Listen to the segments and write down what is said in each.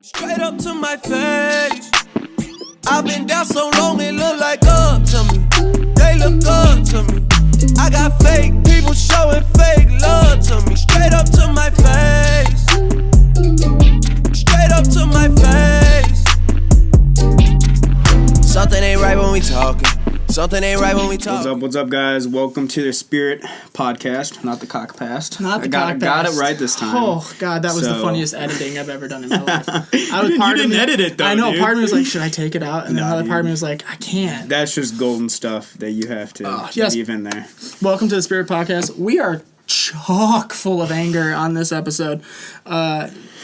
Straight up to my face. I've been down so long it look like up to me. They look up to me. I got fake people showing fake love to me. Straight up to my face. Straight up to my face. Something ain't right when we talking. Something ain't right when we talk. What's up, guys? Welcome to the Spirit Podcast, not the Cockpast. Not the Cockpast. Got it right this time. Oh, God, that was the funniest editing I've ever done in my life. You didn't edit it, though, I know, dude. part of me was like, should I take it out? And then another part of me was like, I can't. That's just golden stuff that you have to leave in there. Welcome to the Spirit Podcast. We are chock full of anger on this episode.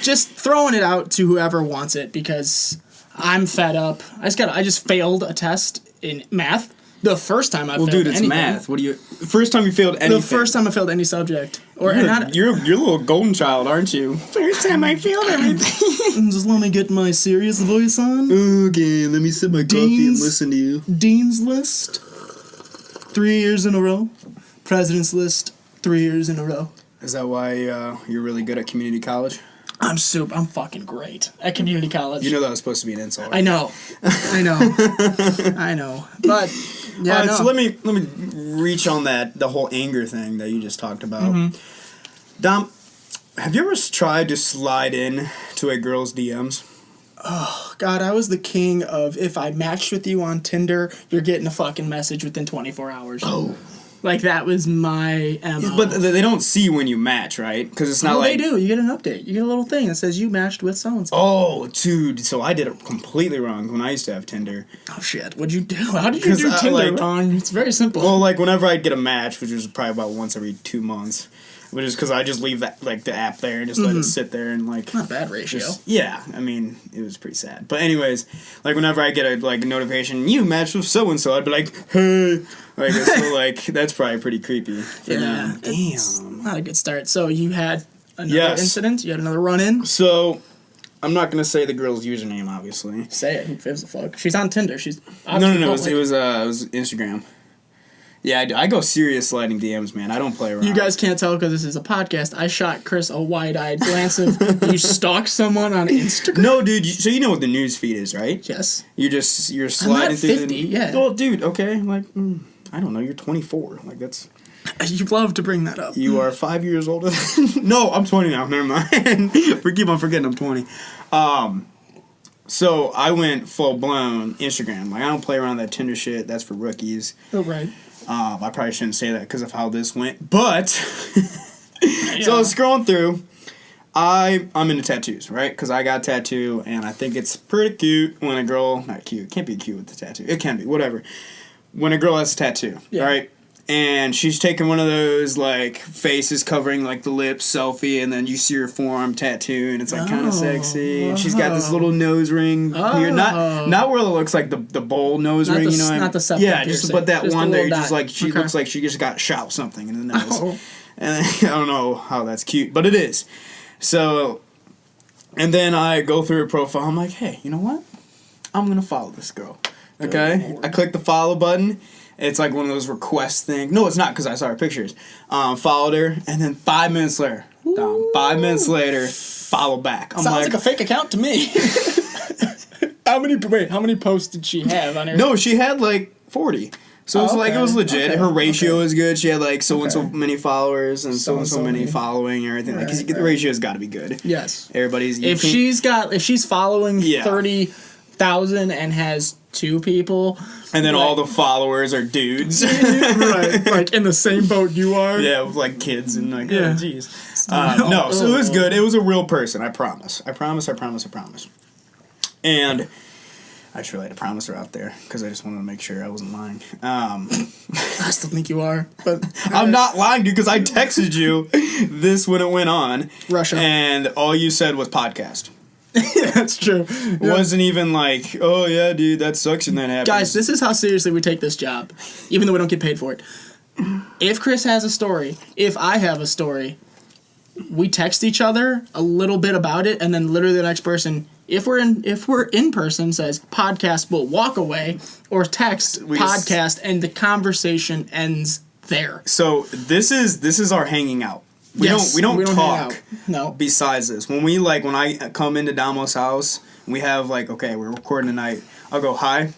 Just throwing it out to whoever wants it because I'm fed up. I just failed a test in math. The first time I failed anything. Well, dude, it's math. What do you... First time you failed anything. The first time I failed any subject. Or You're a little golden child, aren't you? First time I failed everything. Just let me get my serious voice on. Okay, let me sip my coffee and listen to you. Dean's List, 3 years in a row. President's List, 3 years in a row. Is that why you're really good at community college? I'm fucking great at community college. You know that was supposed to be an insult. Right? I know. But yeah, So let me reach on the whole anger thing that you just talked about. Mm-hmm. Dom, have you ever tried to slide in to a girl's DMs? Oh, God, I was the king of if I matched with you on Tinder, you're getting a fucking message within 24 hours. Oh. Like, that was my MO. But they don't see when you match, right? Because it's not like... they do. You get an update. You get a little thing that says you matched with so-and-so. Oh, dude. So I did it completely wrong when I used to have Tinder. Oh, shit. What'd you do? How did you do Tinder wrong? It's very simple. Well, like, whenever I'd get a match, which was probably about once every 2 months, which is because I just leave that, like, the app there and just let it sit there and, like... Not a bad ratio. Yeah. I mean, it was pretty sad. But anyways, like, whenever I get a notification, you matched with so-and-so, I'd be like, hey... Like, so, like, that's probably pretty creepy. Yeah. Damn. Not a good start. So, you had another incident? You had another run-in? So, I'm not going to say the girl's username, obviously. Say it. Who gives a fuck? She's on Tinder. She's No. It was Instagram. Yeah, I go serious sliding DMs, man. I don't play around. You guys can't tell because this is a podcast. I shot Chris a wide-eyed glance of, you stalked someone on Instagram? No, dude. So you know what the news feed is, right? Yes. You're sliding I'm not 50, yeah. Well, dude, okay. Like, I don't know. You're 24. Like, that's... You love to bring that up. You are 5 years older than... No, I'm 20 now. Never mind. Keep on forgetting I'm 20. So I went full-blown Instagram. Like, I don't play around that Tinder shit. That's for rookies. Oh, right. I probably shouldn't say that because of how this went. But... So I was scrolling through. I'm into tattoos, right? Because I got a tattoo, and I think it's pretty cute when a girl... Not cute. Can't be cute with the tattoo. It can be. Whatever. When a girl has a tattoo, right? And she's taking one of those, like, faces covering, like, the lips selfie, and then you see her forearm tattoo, and it's, like, kind of sexy. And she's got this little nose ring here. Not where it looks like the bowl nose ring, you know what I mean? Not the septum piercing. But that just one there, dot. just like, she looks like she just got shot something in the nose. And I don't know how that's cute, but it is. So, and then I go through her profile, I'm like, hey, you know what? I'm going to follow this girl. Okay, I click the follow button. It's like one of those request things. No, it's not because I saw her pictures. Followed her, and then 5 minutes later, follow back. Sounds like a fake account to me. How many posts did she have on her? No, she had like 40. So it was legit. Her ratio is good. She had like so and so many followers and so many following and everything. Because the ratio's got to be good. Yes. Everybody's. If she's following 30,000 and has 2 people, and then all the followers are dudes, right? Like in the same boat you are. Yeah, with like kids and like, oh jeez. No, so it was good. It was a real person. I promise. And I just really had to promise her out there because I just wanted to make sure I wasn't lying. I still think you are, but I'm not lying, dude, because I texted you this when it went on. Russia, and all you said was podcast. Yeah, that's true. It wasn't even like, oh yeah, dude, that sucks and that happens. Guys, this is how seriously we take this job, even though we don't get paid for it. If Chris has a story, if I have a story, we text each other a little bit about it, and then literally the next person, if we're in person, says podcast, we'll walk away, or text podcast, and the conversation ends there. So this is our hanging out. We don't hang talk. out. No. Besides this, when I come into Damo's house, we have okay, we're recording tonight. I'll go, hi,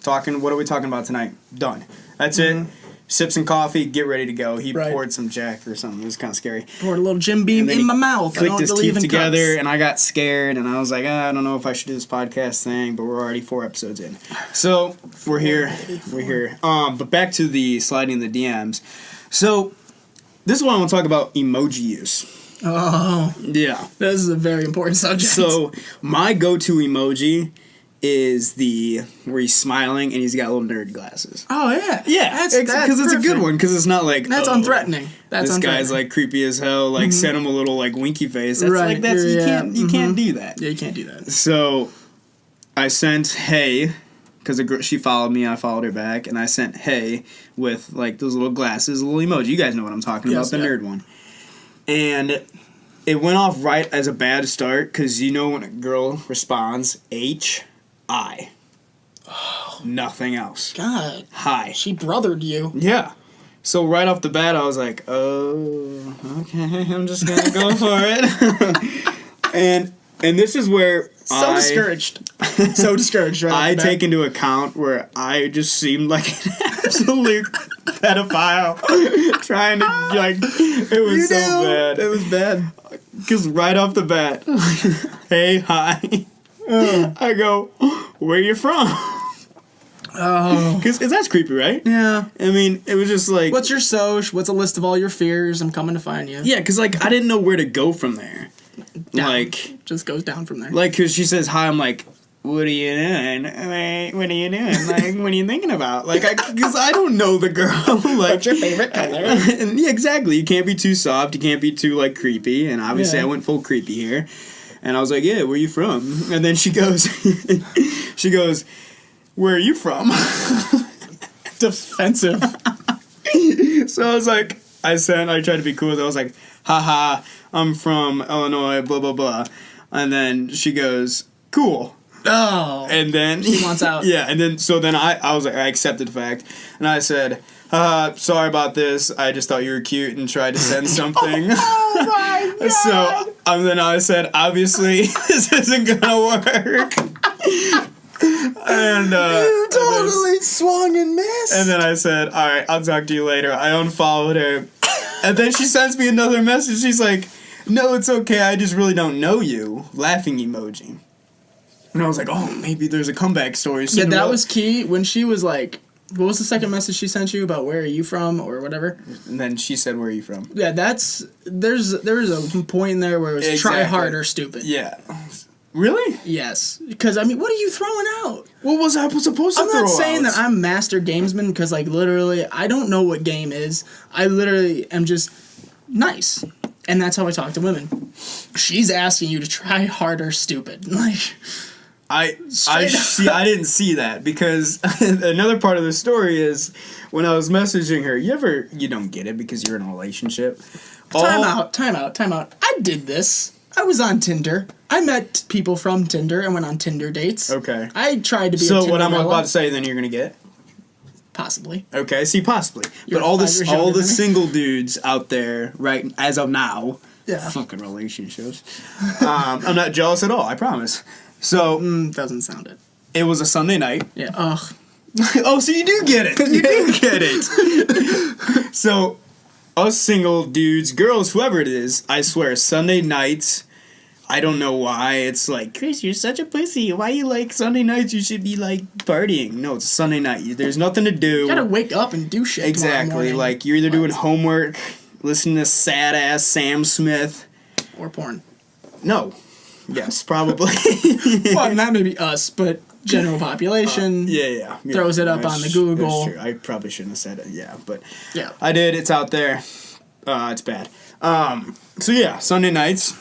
talking. What are we talking about tonight? Done. That's it. Sip some coffee, get ready to go. He poured some Jack or something. It was kind of scary. Poured a little Jim Beam in my mouth. Clicked his teeth together, and I got scared, and I was like, I don't know if I should do this podcast thing, but we're already 4 episodes in. So, we're here. We're here. But back to the sliding the DMs. So, this is what I want to talk about, emoji use. Oh. Yeah. This is a very important subject. So, my go-to emoji is where he's smiling and he's got little nerd glasses. Oh, yeah. Yeah, because it's a good one, because it's not That's unthreatening. This guy's creepy as hell, send him a little winky face. That's you can't do that. Yeah, you can't do that. So I sent hey, because she followed me, I followed her back, and I sent hey with those little glasses, a little emoji. You guys know what I'm talking about, the nerd one. And it went off right as a bad start, because when a girl responds H-I. Oh. Nothing else. God. Hi. She brothered you. Yeah. So right off the bat, I was like, oh, okay, I'm just going to go for it. and this is where discouraged. So discouraged right I take into account where I just seemed like an absolute pedophile. Trying to, it was so bad. It was bad. Because right off the bat, hey, hi. I go, where you from? Oh. Because that's creepy, right? Yeah. I mean, it was just what's your soch? What's a list of all your fears? I'm coming to find you. Yeah, because I didn't know where to go from there. Down. Just goes down from there. Because she says hi, I'm like, what are you doing? What are you doing? What are you thinking about? Because I don't know the girl. What's your favorite color? And yeah, exactly. You can't be too soft. You can't be too creepy. And obviously, I went full creepy here. And I was like, yeah, where are you from? And then she goes, where are you from? Defensive. So I was like, I tried to be cool with it. I was like, haha, I'm from Illinois, blah, blah, blah. And then she goes, cool. Oh. And then she wants out. Yeah, and then I was like, I accepted the fact. And I said, sorry about this. I just thought you were cute and tried to send something. Oh my God. So then I said, obviously, this isn't gonna work. And you totally swung and missed. And then I said, all right, I'll talk to you later. I unfollowed her. And then she sends me another message. She's like, no, it's okay. I just really don't know you. Laughing emoji. And I was like, oh, maybe there's a comeback story. Yeah, that was key. When she was like, what was the second message she sent you about where are you from or whatever? And then she said, where are you from? Yeah, there's a point in there where it was try hard or stupid. Yeah. Really? Yes. Because, I mean, what are you throwing out? What was I supposed to throw out? I'm not saying that I'm master gamesman because, literally, I don't know what game is. I literally am just nice. And that's how I talk to women. She's asking you to try harder, stupid. I didn't see that because another part of the story is when I was messaging her, you don't get it because you're in a relationship. Time out. I did this. I was on Tinder. I met people from Tinder and went on Tinder dates. Okay. I tried to be So what I'm about to say then you're going to get? Possibly. Okay, see, possibly. But all the single dudes out there, right, as of now, fucking relationships. I'm not jealous at all, I promise. So doesn't sound it. It was a Sunday night. Yeah. Ugh. Oh, so you do get it. You do get it. So, us single dudes, girls, whoever it is, I swear, Sunday nights, I don't know why, it's like, Chris, you're such a pussy. Why you like Sunday nights? You should be partying. No, it's a Sunday night. There's nothing to do. You gotta wake up and do shit. Exactly. You're either doing homework, listening to sad ass Sam Smith, or porn. No. Yes, probably. Well, not maybe us, but general population. Yeah. Throws it up on the Google. That's true. I probably shouldn't have said it. Yeah, but yeah, I did. It's out there. It's bad. So yeah, Sunday nights.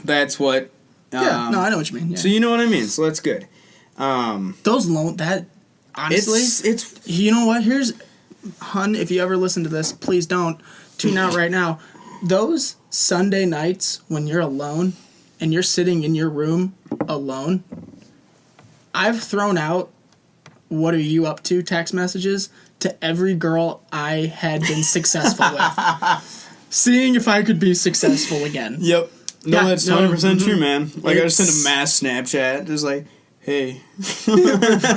That's what. I know what you mean. Yeah. So you know what I mean. So that's good. That honestly, it's you know what? Here's, hun, if you ever listen to this, please don't tune out right now. Those Sunday nights when you're alone and you're sitting in your room alone, I've thrown out "What are you up to?" text messages to every girl I had been successful with. seeing if I could be successful again. Yep. No, Yeah, that's no, 100% true, man. Like, I just sent It's- a mass Snapchat, just like, hey.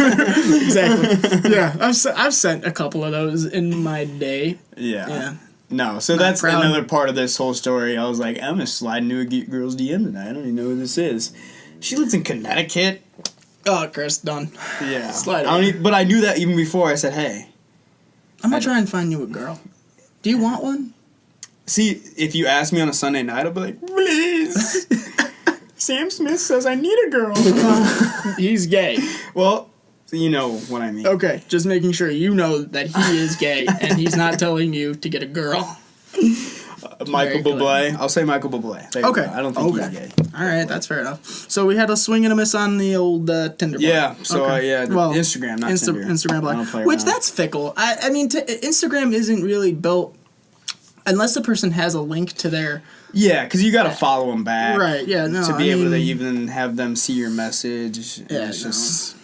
Exactly. Yeah, I've sent a couple of those in my day. Yeah. Yeah. No, so that's another part of this whole story. I was like, I'm gonna slide into a girl's DM tonight. I don't even know who this is. She lives in Connecticut. Oh, Chris, done. Yeah. Slide I don't but I knew that even before I said, hey. I'm gonna try and find you a girl. Do you want one? See, if you ask me on a Sunday night, I'll be like, please. Sam Smith says I need a girl. He's gay. Well, you know what I mean. Okay, just making sure you know that he is gay and he's not telling you to get a girl. Michael Very Bublé. I'll say Michael Bublé. There you Okay. go. I don't think he's Okay. gay. All right, that's fair enough. So we had a swing and a miss on the old Tinder. Yeah, block. so Okay. Instagram, not Tinder. Instagram I don't block, play which around. that's fickle. I mean, Instagram isn't really built unless the person has a link to their. Yeah, because you got to follow them back. Right. Yeah. No. To be I able to mean, even have them see your message. Yeah, It's just.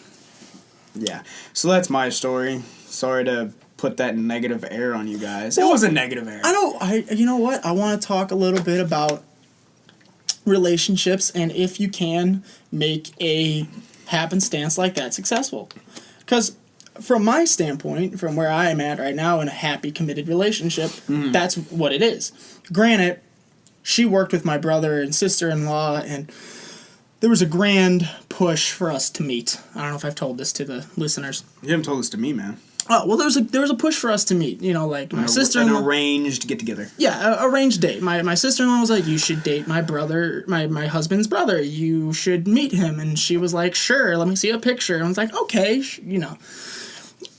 Yeah. So that's my story. Sorry to put that negative air on you guys. It was a negative air. You know what? I want to talk a little bit about relationships and if you can make a happenstance like that successful. Because from my standpoint, from where I am at right now in a happy, committed relationship, that's what it is. Granted, she worked with my brother and sister-in-law, and there was a grand push for us to meet. I don't know if I've told this to the listeners. You haven't told this to me, man. Oh, well, there was a push for us to meet. You know, like my sister-in-law. An arranged get together. Yeah, arranged date. My sister-in-law was like, you should date my brother, my husband's brother. You should meet him. And she was like, sure, let me see a picture. And I was like, okay, you know.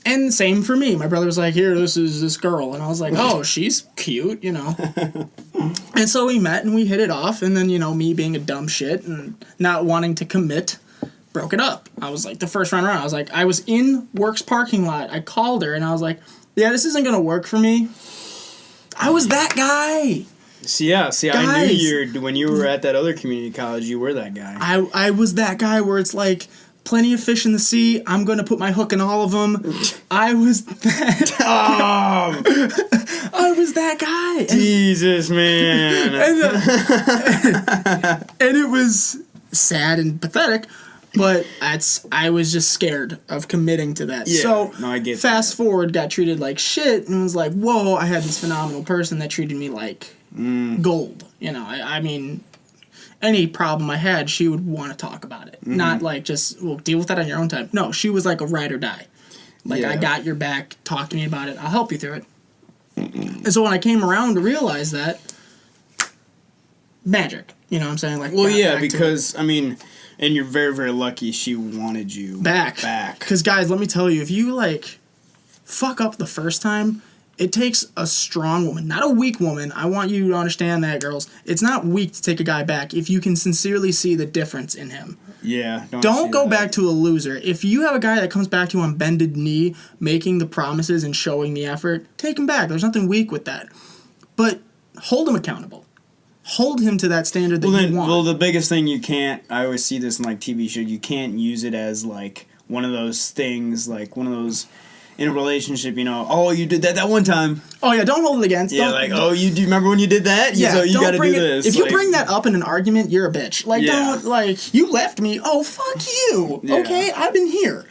And same for me. My brother was like, here, this is this girl. And I was like, oh, she's cute, you know. And so we met and we hit it off. And then, you know, me being a dumb shit and not wanting to commit, broke it up. I was like, the first round around, I was like, I was in Works parking lot. I called her and I was like, yeah, this isn't going to work for me. I was that guy. See, I knew Guys. when you were at that other community college, you were that guy. I was that guy where it's like, plenty of fish in the sea. I'm going to put my hook in all of them. I was that. I was that guy. And, Jesus, man. and it was sad and pathetic, but I was just scared of committing to that. Yeah, so no, I get fast forward, got treated like shit, and was like, whoa, I had this phenomenal person that treated me like gold. You know, I mean, any problem I had, she would want to talk about it. Not like just, well, deal with that on your own time. No, she was like a ride or die. Like, I got your back, talk to me about it, I'll help you through it. And so when I came around to realize that, magic. You know what I'm saying? Like, Well, got yeah, back to because, I mean, and you're very, very lucky she wanted you back. Because, guys, let me tell you, if you, like, fuck up the first time, it takes a strong woman, not a weak woman. I want you to understand that, girls. It's not weak to take a guy back if you can sincerely see the difference in him. Yeah. Don't go back to a loser. If you have a guy that comes back to you on bended knee, making the promises and showing the effort, take him back. There's nothing weak with that. But hold him accountable. Hold him to that standard that you want. Well, the biggest thing you can't, I always see this in, like, TV shows, you can't use it as, like, one of those things, like, one of those, in a relationship, you know, oh, you did that one time. Oh, yeah, don't hold it against. Yeah, don't, do you remember when you did that? Yeah, so you don't gotta bring do it, this. If you like, bring that up in an argument, you're a bitch. Like, Yeah. don't, like, you left me. Oh, fuck you. Yeah. Okay, I've been here.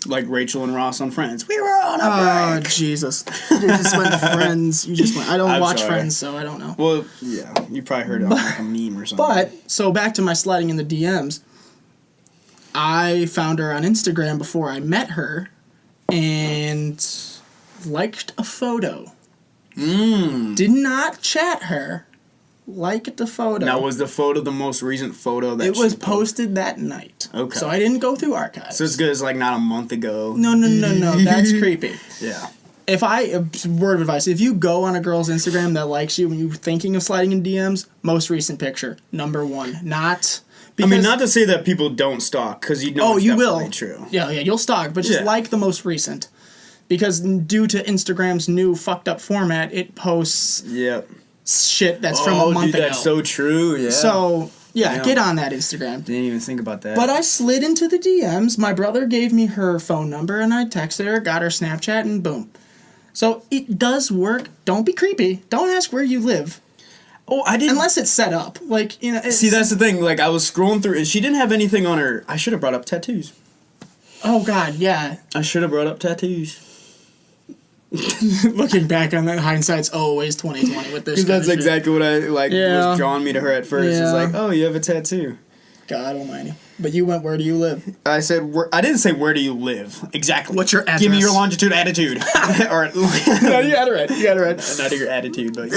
like Rachel and Ross on Friends. We were on a Oh, break. Jesus. You just went Friends. You just went. I don't I'm watch sorry. Friends, so I don't know. Well, yeah, you probably heard it on like a meme or something. But, so back to my sliding in the DMs. I found her on Instagram before I met her and liked a photo. Did not chat her. Liked the photo. Now, was the photo the most recent photo that It she was posted? posted that night. Okay. So I didn't go through archives. So it's good as like not a month ago. No, that's creepy. Yeah. Word of advice, if you go on a girl's Instagram that likes you when you're thinking of sliding in DMs, most recent picture, number one. Not... Because, I mean, not to say that people don't stalk, because you know it's you definitely will. true. Yeah, you'll stalk, but just Yeah. like the most recent. Because due to Instagram's new fucked up format, it posts Yep. shit that's from a month dude, ago. that's so true, yeah. So, yeah, Damn. get on that Instagram. Didn't even think about that. But I slid into the DMs. My brother gave me her phone number, and I texted her, got her Snapchat, and boom. So it does work. Don't be creepy. Don't ask where you live. Oh, I didn't. Unless it's set up. Like, you know. See, that's the thing. Like, I was scrolling through, and she didn't have anything on her. I should have brought up tattoos. Oh, God, yeah. I should have brought up tattoos. Looking back on that, hindsight's always 20/20 with this. Because that's exactly what I, Yeah. was drawing me to her at first. Yeah. It's like, oh, you have a tattoo. God almighty. But you went, where do you live? I said, I didn't say, where do you live? Exactly. What's your address? Give me your longitude, attitude. Or, No, you had it right. You got it right. not your attitude, but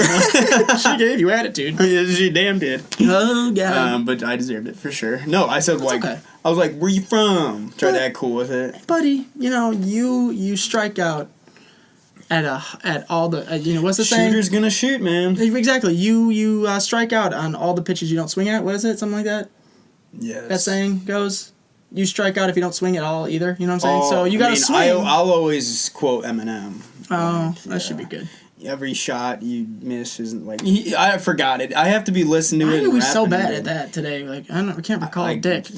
She gave you attitude. yeah, she damn did. Oh, God. But I deserved it for sure. No, I said, okay. I was like, where you from? Tried to act cool with it. Buddy, you know, you strike out at all the, what's the saying? Shooter's gonna shoot, man. Exactly. You strike out on all the pitches you don't swing at. What is it? Something like that? Yes. That saying goes. You strike out if you don't swing at all either. You know what I'm saying? So you gotta swing. I'll always quote Eminem. Oh, that should be good. Every shot you miss isn't like... I forgot it. I have to be listening to it. Why are we so bad at that today? Like, I can't recall a dick.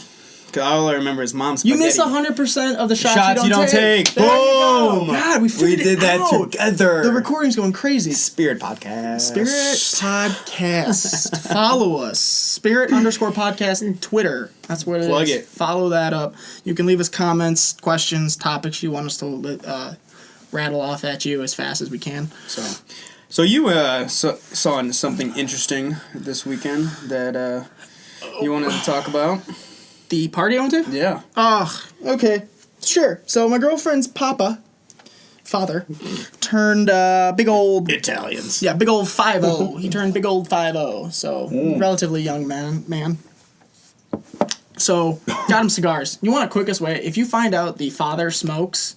Cause all I remember is Mom's spaghetti. You miss 100% of the shots you don't take. Boom! God, we figured did that out. together. The recording's going crazy. Spirit Podcast. Spirit Podcast. Follow us. Spirit_podcast on Twitter. That's what it is. Plug it. Follow that up. You can leave us comments, questions, topics you want us to rattle off at you as fast as we can. So you saw something interesting this weekend that you wanted to talk about? The party I went to? Yeah. Okay. Sure. So my girlfriend's father, turned big old... Italians. Yeah, big old 5-0. He turned big old 5-0. So, relatively young man. So, got him cigars. You want a quickest way? If you find out the father smokes,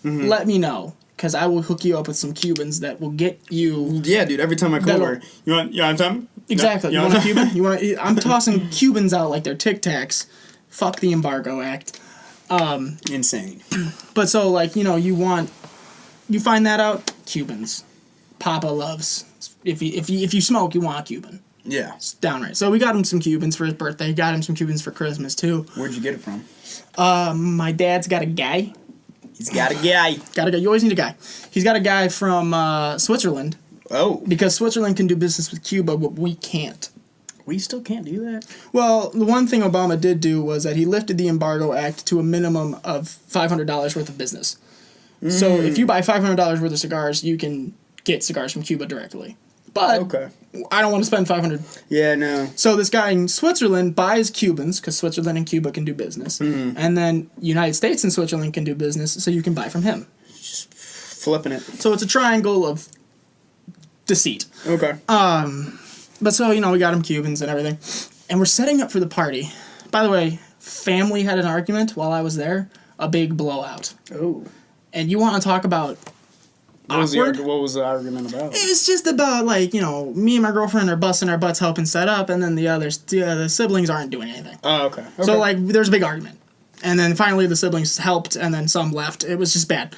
let me know. Because I will hook you up with some Cubans that will get you... Yeah, dude, every time I come over, you want some? Exactly. No, you want a Cuban? I'm tossing Cubans out like they're Tic Tacs. Fuck the Embargo Act. Insane. But so, like, you find that out, Cubans. Papa loves. If you smoke, you want a Cuban. Yeah. It's downright. So we got him some Cubans for his birthday. Got him some Cubans for Christmas, too. Where'd you get it from? My dad's got a guy. He's got a guy. Got a guy. You always need a guy. He's got a guy from Switzerland. Oh. Because Switzerland can do business with Cuba, but we can't. We still can't do that. Well, the one thing Obama did do was that he lifted the Embargo Act to a minimum of $500 worth of business. So if you buy $500 worth of cigars, you can get cigars from Cuba directly. But Okay. I don't want to spend $500. Yeah, no. So this guy in Switzerland buys Cubans, because Switzerland and Cuba can do business. And then United States and Switzerland can do business, so you can buy from him. Just flipping it. So it's a triangle of deceit. Okay. But so, we got him Cubans and everything. And we're setting up for the party. By the way, family had an argument while I was there. A big blowout. Oh. And you want to talk about What was the argument about? It was just about, like, me and my girlfriend are busting our butts helping set up, and then the siblings aren't doing anything. Oh, okay. So, like, there's a big argument. And then finally the siblings helped, and then some left. It was just bad.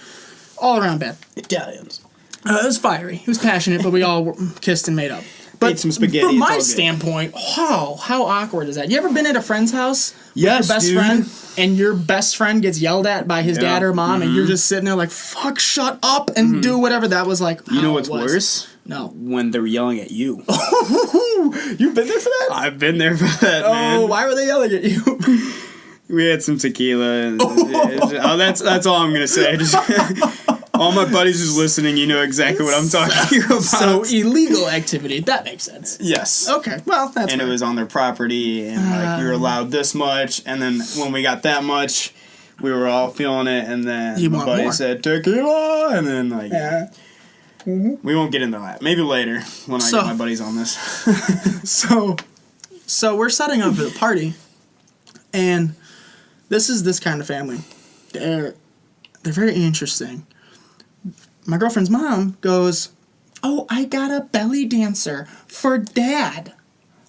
All around bad. Italians. It was fiery. It was passionate, but we all kissed and made up. But ate some spaghetti. From my it's all good. standpoint, how awkward is that? You ever been at a friend's house with Yes, your best dude. friend, and your best friend gets yelled at by his dad or mom, and you're just sitting there like, fuck, shut up and do whatever? That was like, You know how what's it was. worse? No. When they're yelling at you. You've been there for that? I've been there for that, man. Oh, why were they yelling at you? We had some tequila. And that's all I'm gonna say. Just, all my buddies who's listening, you know exactly what I'm talking about. So illegal activity. That makes sense. Yes. Okay, well, that's And fair. it was on their property, and like we were allowed this much, and then when we got that much, we were all feeling it, and then You my want buddy more. said tequila, and then like Yeah. we won't get into that. Maybe later when I So- get my buddies on this. So we're setting up for the party, and this is this kind of family. They're very interesting. My girlfriend's mom goes, "Oh, I got a belly dancer for Dad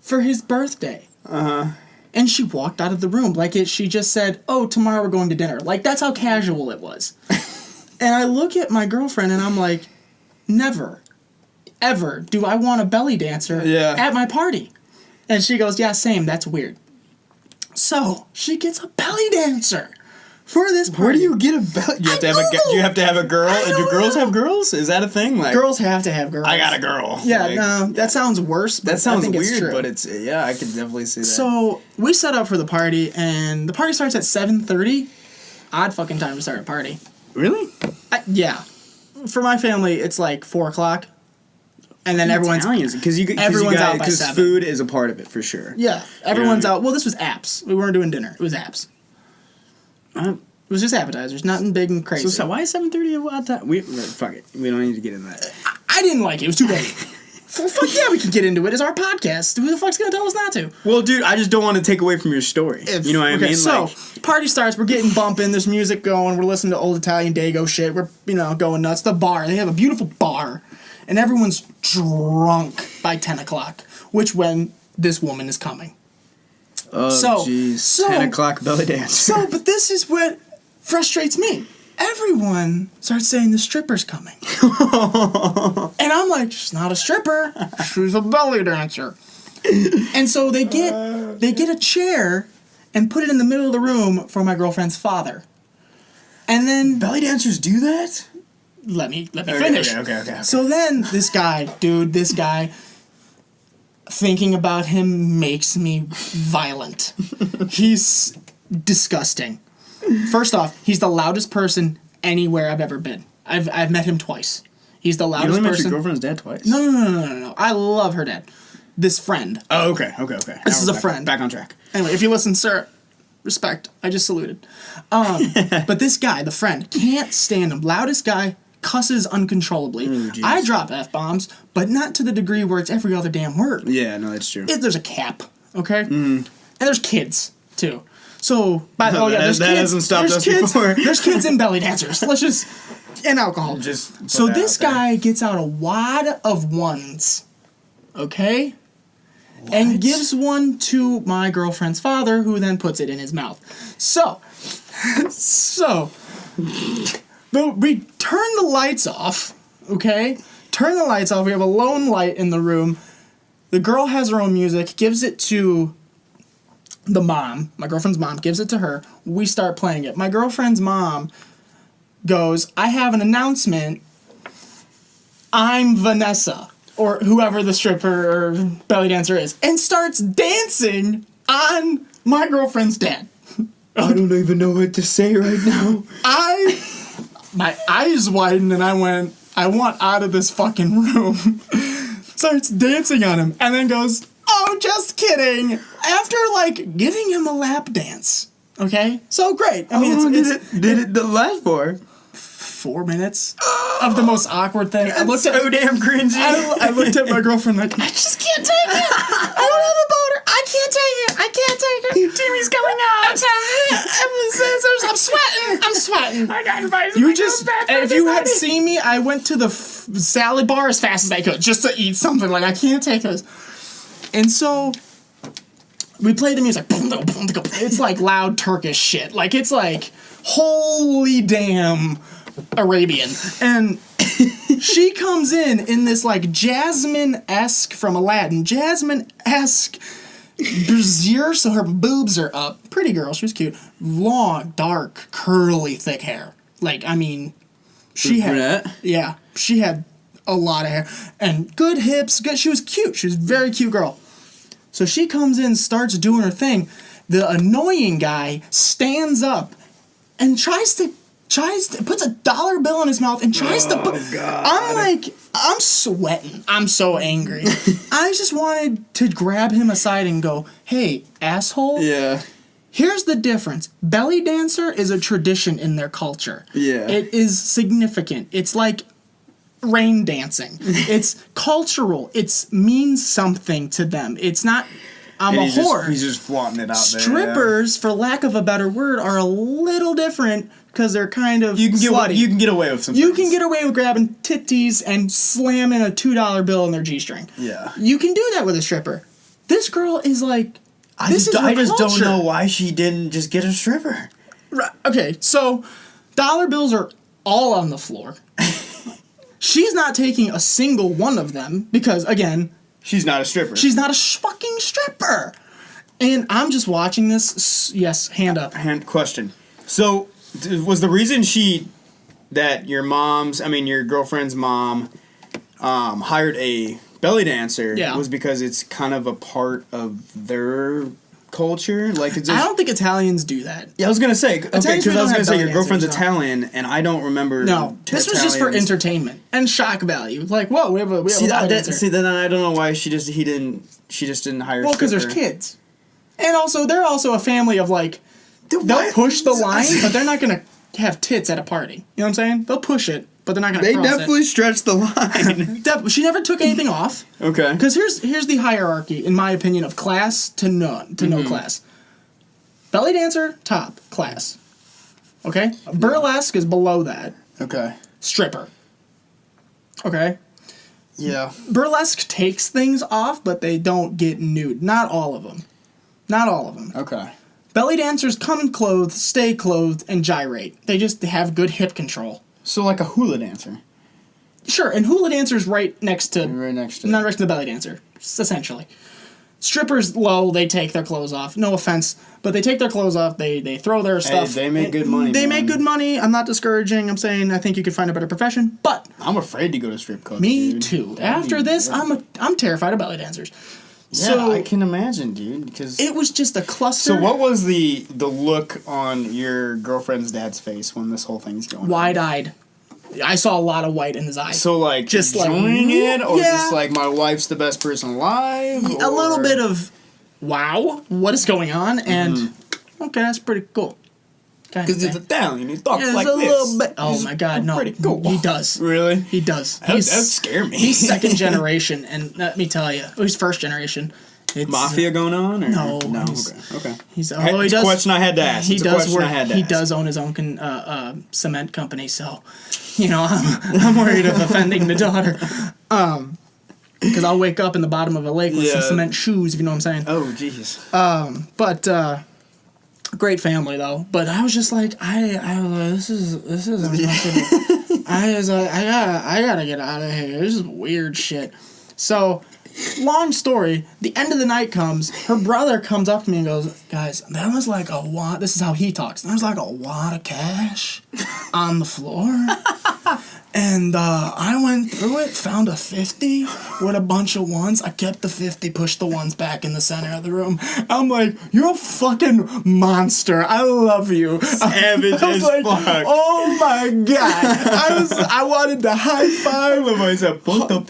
for his birthday." And she walked out of the room she just said, "Oh, tomorrow we're going to dinner." Like, that's how casual it was. And I look at my girlfriend and I'm like, never, ever do I want a belly dancer at my party. And she goes, "Yeah, same, that's weird." So she gets a belly dancer for this party. Where do you get a belly? Do you have to have a girl? Do girls have girls? Is that a thing? Like, girls have to have girls. I got a girl. Yeah, like, no, that sounds worse. But that sounds I think it's weird, true. but it's I could definitely see that. So we set up for the party, and the party starts at 7:30. Odd fucking time to start a party. Really? Yeah, for my family, it's like 4:00, and then everyone's out by 7. Food is a part of it for sure. Yeah, everyone's out. Well, this was apps. We weren't doing dinner. It was apps. It was just appetizers, nothing big and crazy. So why is 7:30 a wild time? Fuck it. We don't need to get into that. I didn't like it. It was too late. Well, fuck yeah, we can get into it. It's our podcast. Who the fuck's gonna tell us not to? Well, dude, I just don't want to take away from your story. You know what I mean? So, party starts. We're getting bumping. There's music going. We're listening to old Italian Dago shit. We're, going nuts. The bar. They have a beautiful bar. And everyone's drunk by 10 o'clock, which when this woman is coming. Oh, jeez. 10 o'clock belly dance. But this is what frustrates me. Everyone starts saying the stripper's coming. And I'm like, she's not a stripper. She's a belly dancer. And so they get a chair and put it in the middle of the room for my girlfriend's father. And then belly dancers do that? Let me finish. Okay. So then this guy, thinking about him makes me violent. He's disgusting. First off, he's the loudest person anywhere I've ever been. I've met him twice. He's the loudest person. You only met your girlfriend's dad twice? No. I love her dad. This friend. Oh, okay. This is a friend. Back on track. Anyway, if you listen, sir, respect. I just saluted. But this guy, the friend, can't stand him. Loudest guy, cusses uncontrollably. Ooh, I drop F-bombs, but not to the degree where it's every other damn word. Yeah, no, that's true. There's a cap, okay? And there's kids, too. So, there's that kids. hasn't stopped us kids, before. There's kids and belly dancers. And alcohol. So this guy gets out a wad of ones, okay? What? And gives one to my girlfriend's father, who then puts it in his mouth. So, we turn the lights off, okay? Turn the lights off. We have a lone light in the room. The girl has her own music, gives it to the mom. My girlfriend's mom gives it to her. We start playing it. My girlfriend's mom goes, I have an announcement. I'm Vanessa, or whoever the stripper or belly dancer is, and starts dancing on my girlfriend's dad. I don't even know what to say right now. My eyes widened and I want out of this fucking room. Starts dancing on him and then goes, oh, just kidding. After, giving him a lap dance. Okay? So, great. I mean, How long did it last for? 4 minutes of the most awkward thing. Damn cringy. I looked at my girlfriend like, I just can't take it. I don't have a boner. I can't take it. Timmy's coming out. I'm sweating. I got invited. If you had seen me, I went to the salad bar as fast as I could just to eat something. I can't take this. And so we played the music. It's loud Turkish shit. It's holy damn Arabian. And she comes in this Jasmine-esque from Aladdin. Jasmine-esque brassiere, so her boobs are up. Pretty girl, she was cute. Long, dark, curly, thick hair. She had... Yeah, she had a lot of hair. And good hips, she was cute. She was a very cute girl. So she comes in, starts doing her thing. The annoying guy stands up and puts a dollar bill in his mouth and tries to put... God. I'm sweating. I'm so angry. I just wanted to grab him aside and go, hey, asshole. Yeah. Here's the difference. Belly dancer is a tradition in their culture. Yeah. It is significant. It's like rain dancing. It's cultural. It means something to them. It's not... I'm a whore. He's just flaunting it out there. Strippers, for lack of a better word, are a little different because they're kind of slutty. You can get away with some You things. can get away with grabbing titties and slamming a $2 bill in their G-string. Yeah. You can do that with a stripper. This girl is I just don't know why she didn't just get a stripper. Right. Okay, so dollar bills are all on the floor. She's not taking a single one of them because, again... She's not a stripper. She's not a fucking stripper. And I'm just watching this. Yes, hand up. Question. So, Was the reason your girlfriend's mom, hired a belly dancer was because it's kind of a part of their culture? Like, it's just, I don't think Italians do that. Yeah, I was gonna say, because I was gonna say your girlfriend's dancers, Italian, and I don't remember. No, this was just for entertainment and shock value. Like, whoa, we have a belly dancer. See, then I don't know why she just didn't hire. Well, because there's kids, and also they're also a family of like, they'll push the line, but they're not gonna have tits at a party. You know what I'm saying? They'll push it, but they're not gonna. They definitely stretch the line. She never took anything off. Okay. Because here's the hierarchy, in my opinion, of class to none to no class. Belly dancer, top class. Okay. Burlesque is below that. Okay. Stripper. Okay. Yeah. Burlesque takes things off, but they don't get nude. Not all of them. Not all of them. Okay. Belly dancers come clothed, stay clothed, and gyrate. They just have good hip control. So like a hula dancer. Sure, and hula dancer's right next to not next to the belly dancer, essentially. Strippers low, they take their clothes off. No offense, but they take their clothes off. They throw their stuff. They make good money. They make good money. I'm not discouraging. I'm saying I think you could find a better profession. But I'm afraid to go to strip clubs. Me too. After this, I'm terrified of belly dancers. Yeah, so I can imagine, dude. Because it was just a cluster. So what was the look on your girlfriend's dad's face when this whole thing's going on? Wide-eyed. I saw a lot of white in his eyes. So, like, just enjoying it? Or just like, my wife's the best person alive? A little bit of, wow, what is going on? And, okay, that's pretty cool. Because he's Italian. He talks like a this. Little bit. Oh, my God, no. Pretty cool. He does. Really? He does. That scared me. He's second generation, and let me tell you, he's first generation. It's, Mafia going on? Or? No. Okay. He's, he does. A question I had to ask. He does own his own cement company, so, I'm worried of offending the daughter. Because I'll wake up in the bottom of a lake with some cement shoes, if you know what I'm saying. Oh, jeez. But great family though. But I was just like, this is uncomfortable. I gotta get out of here. This is weird shit. So. Long story, the end of the night comes, her brother comes up to me and goes, guys, there was like a wad, this is how he talks, there was like a wad of cash on the floor, and I went through it, found a 50 with a bunch of ones, I kept the 50, pushed the ones back in the center of the room. I'm like, you're a fucking monster, I love you. Savage as like, fuck. Oh my God. I wanted to high five him. I said,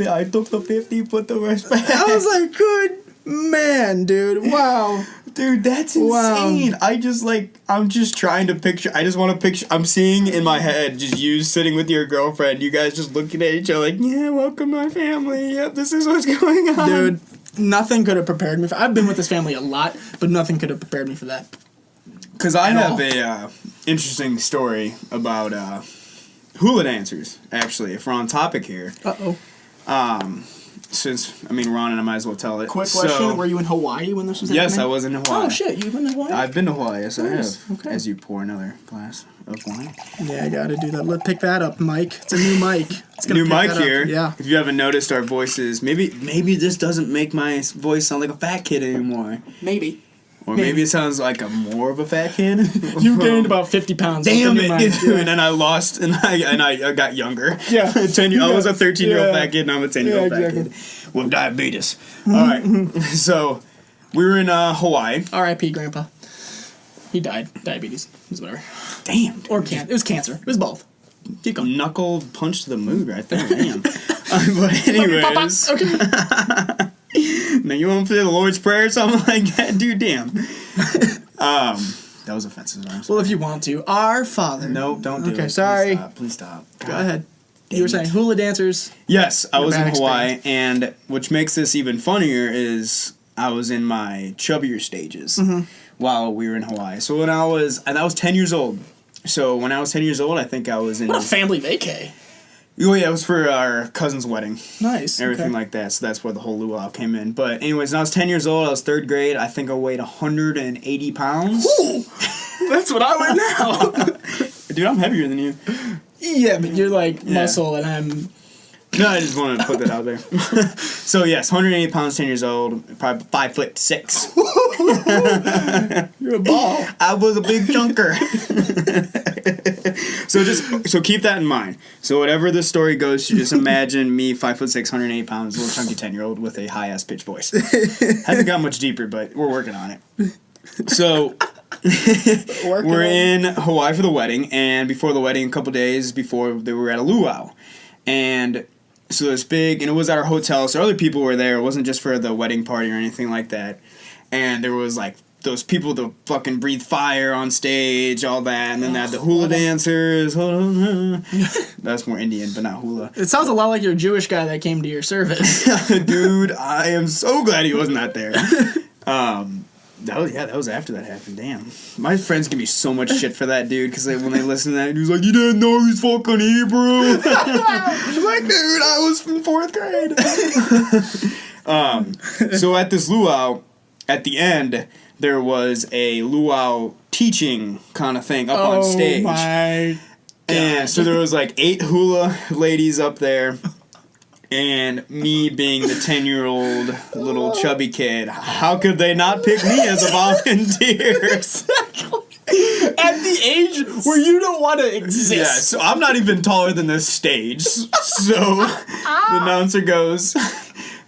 I took the 50, put the rest back. I was like, good man, dude. Wow. Dude, that's insane. Wow. I'm just trying to picture, I'm seeing in my head just you sitting with your girlfriend, you guys just looking at each other like, yeah, welcome to my family. Yep, this is what's going on. Dude, nothing could have prepared me for, I've been with this family a lot, but nothing could have prepared me for that. Because I have a interesting story about hula dancers, actually, if we're on topic here. Uh-oh. Since, Ron and I might as well tell it. Quick question, were you in Hawaii when this was happening? Yes, I was in Hawaii. Oh, shit, you've been to Hawaii? I've been to Hawaii, yes, nice. I have. Okay. As you pour another glass of wine. Yeah, I gotta do that. Let's pick that up, Mike. It's a new mic. It's gonna new mic here. Yeah. If you haven't noticed our voices, maybe this doesn't make my voice sound like a fat kid anymore. Maybe. Or maybe it sounds like more of a fat kid. You gained about 50 pounds. Damn it! Yeah. And then I lost, and I got younger. Yeah. I was a 13-year-old fat kid, and I'm a 10-year-old fat kid with diabetes. All right. So we were in Hawaii. R.I.P. Grandpa. He died. Diabetes. It was whatever. Damn. Or cancer. It was cancer. It was both. Keep going. Knuckle punch to the mood right there. Damn. But anyways. Okay. Now you want to say the Lord's Prayer or something like that? Dude, damn. That was offensive. Well, if you want to. Our Father. No, don't do it. Okay, sorry. Please stop. Go ahead. You were saying hula dancers. Yes, I was in Hawaii, and which makes this even funnier is I was in my chubbier stages while we were in Hawaii. So when I was 10 years old. So when I was 10 years old, I think I was in... What a family vacay. Oh, yeah, it was for our cousin's wedding. Nice. Everything like that. So that's where the whole luau came in. But anyways, when I was 10 years old, I was 3rd grade. I think I weighed 180 pounds. Ooh, that's what I weigh now. Dude, I'm heavier than you. Yeah, but you're like muscle and I'm... No, I just wanted to put that out there. So yes, 180 pounds, 10 years old, probably 5'6". You're a ball. I was a big chunker. So keep that in mind. So whatever the story goes to, just imagine me, 5'6", 108 pounds, little chunky 10-year-old with a high ass pitch voice. Hasn't got much deeper, but we're working on it. So we're in Hawaii for the wedding, and before the wedding, a couple days before, they were at a luau, and so it's big, and it was at our hotel, so other people were there. It wasn't just for the wedding party or anything like that. And there was like those people that fucking breathe fire on stage, all that, and then they had the hula dancers. That's more Indian, but not hula. It sounds a lot like your Jewish guy that came to your service. Dude, I am so glad he was not there. That was after that happened. Damn. My friends give me so much shit for that, dude, because when they listen to that, he was like, you didn't know he's fucking Hebrew. Like, dude, I was from 4th grade. So at this luau, at the end, there was a luau teaching kind of thing up on stage. Oh my God. And so there was like 8 hula ladies up there. And me being the 10-year-old little chubby kid, how could they not pick me as a volunteer? At the age where you don't want to exist. Yeah, so I'm not even taller than this stage. So the announcer goes,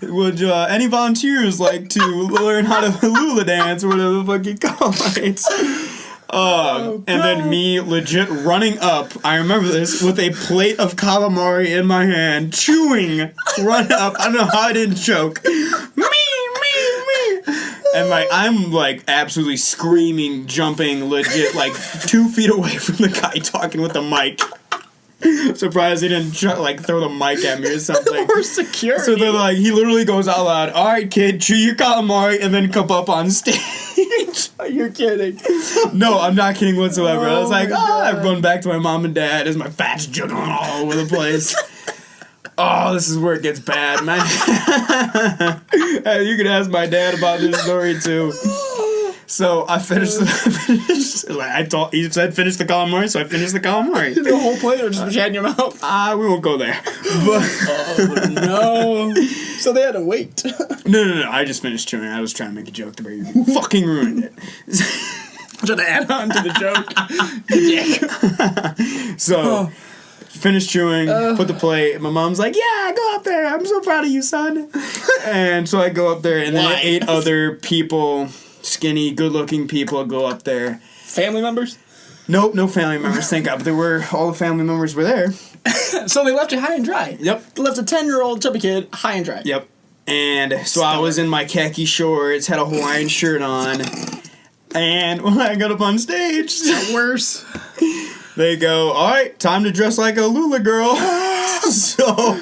would any volunteers like to learn how to hula dance or whatever the fuck you call it? And then me legit running up, I remember this, with a plate of calamari in my hand, chewing, run up, I don't know how I didn't choke, me, and like, I'm like absolutely screaming, jumping, legit, like 2 feet away from the guy talking with the mic. Surprised he didn't throw the mic at me or something. Or security. So they're like, he literally goes out loud, alright kid, chew your calamari, and then come up on stage. You're kidding. No, I'm not kidding whatsoever. I was like, God. I run back to my mom and dad as my fat's juggling all over the place. Oh, this is where it gets bad, man. Hey, you can ask my dad about this story too. So I finished he said finish the calamari, so I finished the calamari. The whole plate or just what you had in your mouth? We won't go there. But No. So they had to wait. No, I just finished chewing. I was trying to make a joke, but you fucking ruined it. I'm trying to add on to the joke. So, finished chewing, put the plate. My mom's like, yeah, go up there. I'm so proud of you, son. And so I go up there, and then 8 other people, skinny, good-looking people, go up there. Family members? Nope, no family members, thank God. But all the family members were there. So they left you high and dry. Yep. They left a 10-year-old chubby kid high and dry. Yep. And so I was in my khaki shorts, had a Hawaiian shirt on, and when I got up on stage, Worse. they go, all right, time to dress like a Lula girl. So,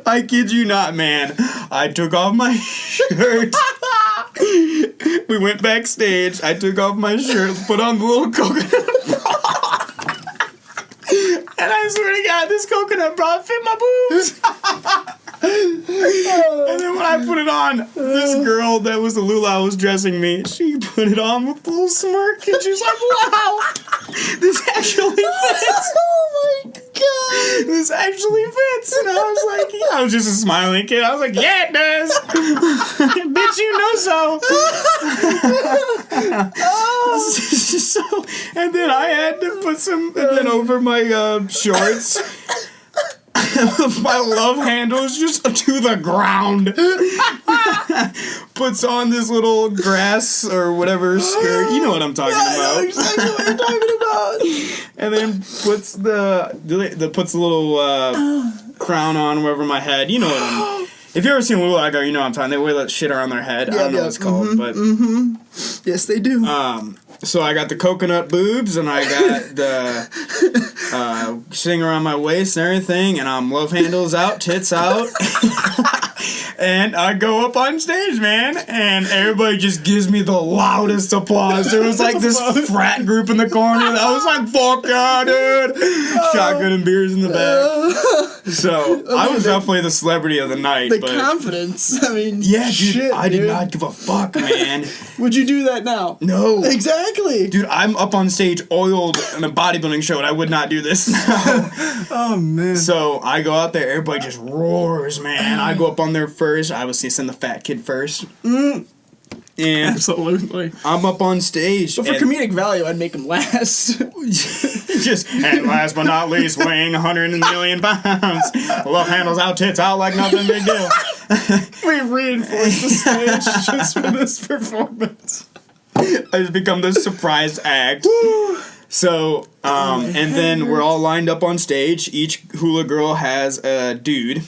I kid you not, man, I took off my shirt. We went backstage, I took off my shirt, put on the little coconut bra. And I swear to God, this coconut bra fit my boobs. And then when I put it on, this girl that was the Lula was dressing me, she put it on with a little smirk, and she was like, wow, this actually fits. Oh my God. This actually fits. And I was like, I was just a smiling kid. I was like, yeah, it does. Bitch, you know so. So, and then I had to put some, and then over my shorts, my love handles just to the ground. Puts on this little grass or whatever skirt. You know what I'm talking about. I know exactly what you're talking about. And then puts the little crown on over my head. You know what I'm. If you ever seen Lula Go, you know what I'm talking. They wear that shit around their head. I don't know what it's called, but Yes, they do. so I got the coconut boobs, and I got the thing around my waist and everything, and I'm love handles out, tits out. And I go up on stage, man, and everybody just gives me the loudest applause. There was like this frat group in the corner that was like, fuck yeah, dude. Shotgun and beers in the back. So I was definitely the celebrity of the night. The but confidence. I mean, yeah, dude, shit, I did not give a fuck, man. Would you do that now? No. Exactly. Dude, I'm up on stage oiled in a bodybuilding show, and I would not do this now. Oh, man. So I go out there, everybody just roars, man. I go up on there first. I was send the fat kid first. And Absolutely. I'm up on stage. But for comedic value, I'd make them last. Just, and last but not least, weighing 100 million pounds. Love handles out, tits out like nothing, big deal. We reinforced the stage just for this performance. I just become this surprise act. So, and then we're all lined up on stage. Each hula girl has a dude.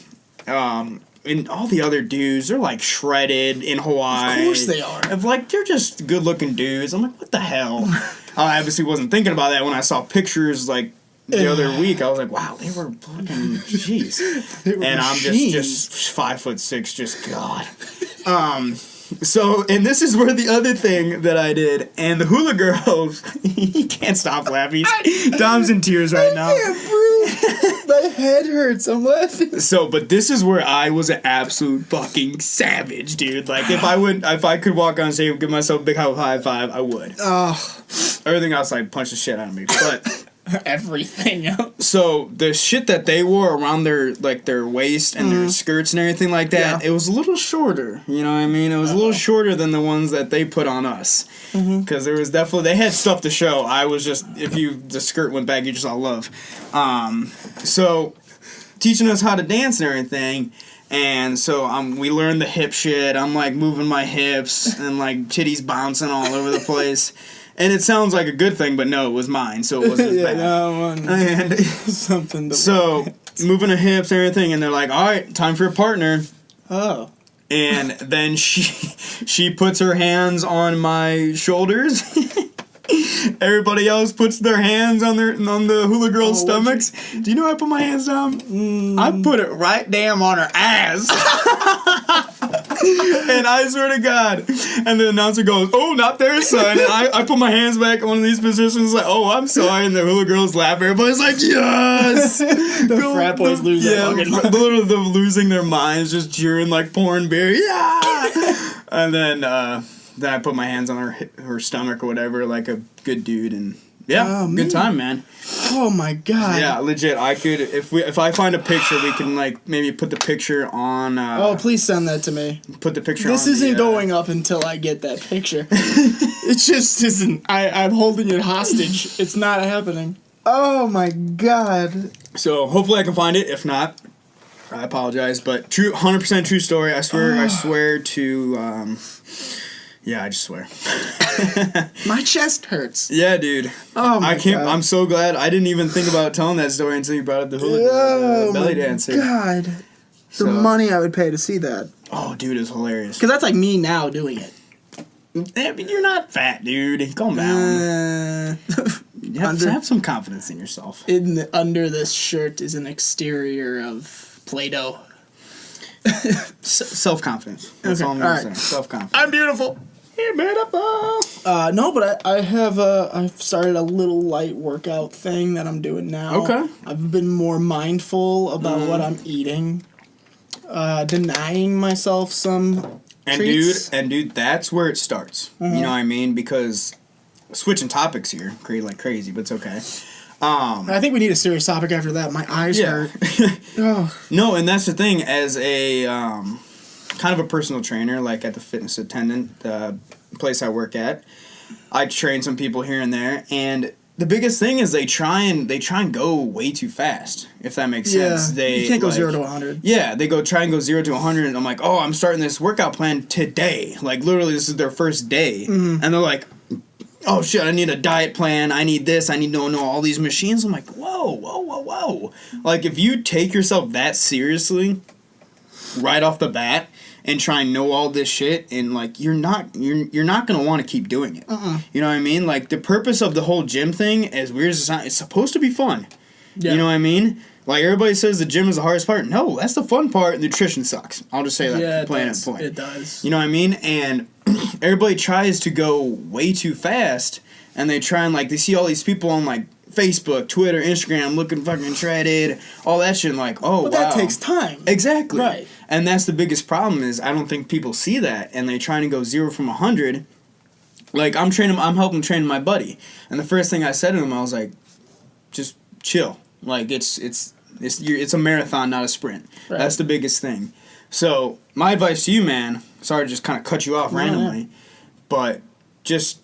And all the other dudes, they're like shredded in Hawaii. Of course they are. They're just good looking dudes. I'm like, what the hell? I obviously wasn't thinking about that when I saw pictures like the other week. I was like, wow, they were fucking jeez. And I'm just 5'6", just God. So, and this is where the other thing that I did, and the hula girls, he can't stop laughing. Dom's in tears right now. My head hurts. I'm laughing. So, but this is where I was an absolute fucking savage, dude. Like, if I could walk on stage and give myself a big high five, I would. Oh. Everything else, I'd punch the shit out of me. But everything else. So the shit that they wore around their waist and their skirts and everything like that, it was a little shorter. You know what I mean? It was a little shorter than the ones that they put on us. Because there was definitely, they had stuff to show. I was just, the skirt went back, you just saw love. So teaching us how to dance and everything. And so we learned the hip shit. I'm like moving my hips and like titties bouncing all over the place. And it sounds like a good thing, but no, it was mine, so it wasn't as bad. And something. So moving the hips and everything, and they're like, "All right, time for a partner." Oh. And then she puts her hands on my shoulders. Everybody else puts their hands on the hula girl's stomachs. Do you know I put my hands down? I put it right damn on her ass. And I swear to God. And the announcer goes, "Oh, not there, son." And I put my hands back in one of these positions like, "Oh, I'm sorry." And the hula girls laugh. Everybody's like, "Yes!" The frat boys lose their fucking mind. Literally them losing their minds, just cheering like pouring beer. Yeah! And then I put my hands on her stomach or whatever, like a good dude, and good time, man. Oh my God. Yeah, legit. I could if I find a picture, we can like maybe put the picture on. Please send that to me. Put the picture. This isn't going up until I get that picture. It just isn't. I'm holding it hostage. It's not happening. Oh my God. So hopefully I can find it. If not, I apologize. But 100% true story. I swear. I swear to. Yeah, I just swear. My chest hurts. Yeah, dude. Oh my God. I'm so glad. I didn't even think about telling that story until you brought up the hula belly dancer. God. The money I would pay to see that. Oh, dude, it's hilarious. Because that's like me now doing it. I mean, you're not fat, dude. Calm down. You have to have some confidence in yourself. Under this shirt is an exterior of Play-Doh. Self-confidence. That's all I'm going to say. Self-confidence. I'm beautiful. You're beautiful. No, but I've started a little light workout thing that I'm doing now. Okay. I've been more mindful about what I'm eating. Denying myself some treats. Dude, that's where it starts. You know what I mean? Because switching topics here, like crazy, but it's okay. I think we need a serious topic after that. My eyes hurt. No, and that's the thing. As a kind of a personal trainer, like at the fitness attendant place I work at, I train some people here and there, and the biggest thing is they try and go way too fast. If that makes sense, you can't go 0 to 100. Yeah, they try and go 0 to 100, and I'm like, oh, I'm starting this workout plan today. Like literally, this is their first day, and they're like, oh shit, I need a diet plan, I need this, I need to know all these machines. I'm like, whoa. Like, if you take yourself that seriously right off the bat and try and know all this shit, and like, you're not gonna want to keep doing it. You know what I mean? Like, the purpose of the whole gym thing, as weird as it sounds, it's supposed to be fun. You know what I mean? Like, everybody says the gym is the hardest part. No, that's the fun part. Nutrition sucks. I'll just say that. Point. It does. You know what I mean? And everybody tries to go way too fast, and they try and, like, they see all these people on, like, Facebook, Twitter, Instagram looking fucking shredded, all that shit, and like, oh, but that takes time. Exactly. Right. And that's the biggest problem is I don't think people see that, and they try to go 0 from 100. Like, I'm helping train my buddy, and the first thing I said to him, I was like, just chill. Like, it's a marathon, not a sprint. Right. That's the biggest thing. So, my advice to you, man, sorry to just kind of cut you off randomly, but just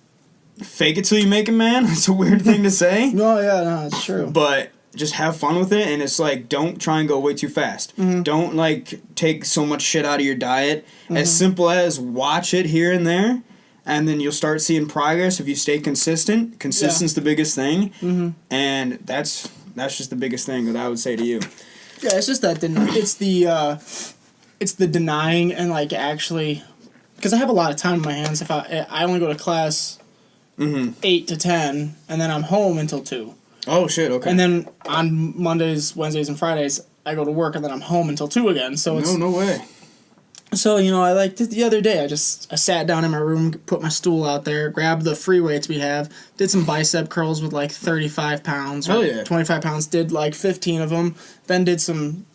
fake it till you make it, man. It's a weird thing to say. No, it's true. But just have fun with it, and it's like, don't try and go way too fast. Mm-hmm. Don't, like, take so much shit out of your diet. As simple as watch it here and there, and then you'll start seeing progress if you stay consistent. Consistent's the biggest thing, and that's just the biggest thing that I would say to you. Yeah, it's just that it's the denying and, like, actually, because I have a lot of time in my hands. If I only go to class 8 to 10, and then I'm home until 2. Oh, shit, okay. And then on Mondays, Wednesdays, and Fridays, I go to work, and then I'm home until 2 again. So it's no way. So, I like the other day, I sat down in my room, put my stool out there, grabbed the free weights we have, did some bicep curls with like 35 pounds or 25 pounds, did like 15 of them, then did some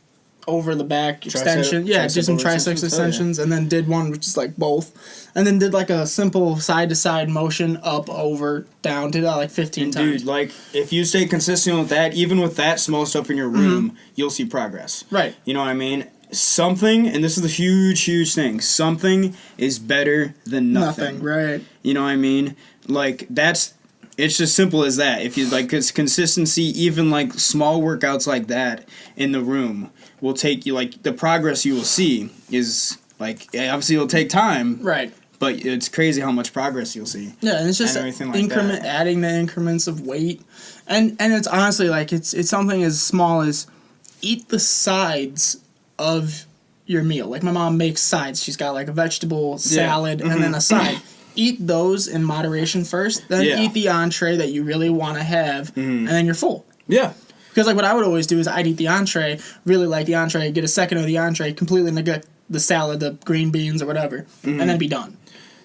over the back extension. Yeah, did some tricep extensions, and then did one which is like both. And then did like a simple side to side motion, up, over, down, did that like 15 times. Dude, like, if you stay consistent with that, even with that small stuff in your room, you'll see progress. Right. You know what I mean? Something, and this is the huge thing, something is better than nothing. Right. You know what I mean? Like, it's just simple as that. If you, like, cause consistency, even, like, small workouts like that in the room will take you, like, the progress you will see is, like, obviously it'll take time. Right. But it's crazy how much progress you'll see. Yeah, and it's just adding the increments of weight. And it's honestly, like, it's something as small as eat the sides of your meal. Like, my mom makes sides. She's got, like, a vegetable salad and then a side. Eat those in moderation first, then eat the entree that you really want to have, and then you're full. Yeah. Because, like, what I would always do is I'd eat the entree, really like the entree, get a second of the entree, completely neglect the salad, the green beans, or whatever, and then be done.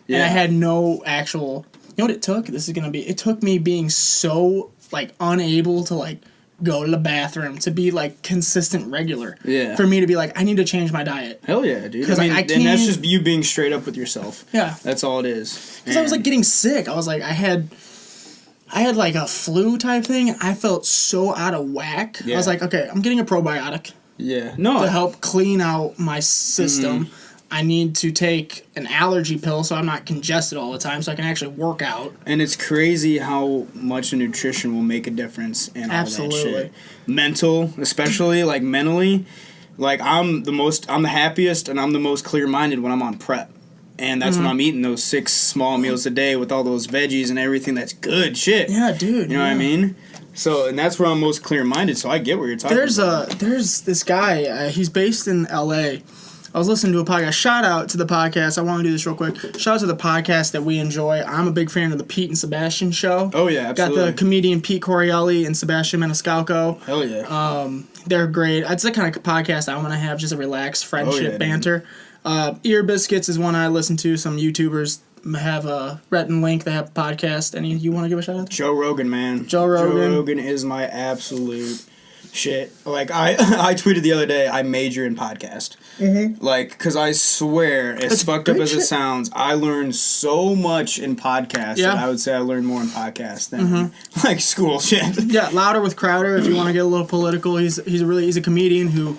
Yeah. And I had no actual... You know what it took? It took me being so, like, unable to, like, go to the bathroom, to be, like, consistent regular. Yeah. For me to be like, I need to change my diet. Hell yeah, dude. Because, I can't... And that's just you being straight up with yourself. Yeah. That's all it is. Because I was, like, getting sick. I was, like, I had like a flu type thing, and I felt so out of whack. Yeah. I was like, okay, I'm getting a probiotic. Yeah. No. To help clean out my system. I need to take an allergy pill so I'm not congested all the time, so I can actually work out. And it's crazy how much nutrition will make a difference in all that shit. Mental, especially, like, mentally. Like, I'm the happiest and I'm the most clear-minded when I'm on prep. And that's when I'm eating those 6 small meals a day with all those veggies and everything that's good shit. Yeah, dude. You know what I mean? So, and that's where I'm most clear-minded, so I get what you're talking about. There's this guy, he's based in L.A., I was listening to a podcast. Shout out to the podcast. I want to do this real quick. Shout out to the podcast that we enjoy. I'm a big fan of the Pete and Sebastian show. Oh, yeah, absolutely. Got the comedian Pete Corielli and Sebastian Maniscalco. Hell yeah. They're great. It's the kind of podcast I want to have, just a relaxed friendship banter. Ear Biscuits is one I listen to. Some YouTubers have a Rhett and Link. They have a podcast. Any you want to give a shout out to? Joe Rogan, man. Joe Rogan is my absolute... shit. Like, I tweeted the other day, I major in podcast. Like, because I swear, as fucked up as it sounds, I learned so much in podcasts that I would say I learned more in podcasts than, like, school shit. Yeah, Louder with Crowder, if you want to get a little political. He's a comedian who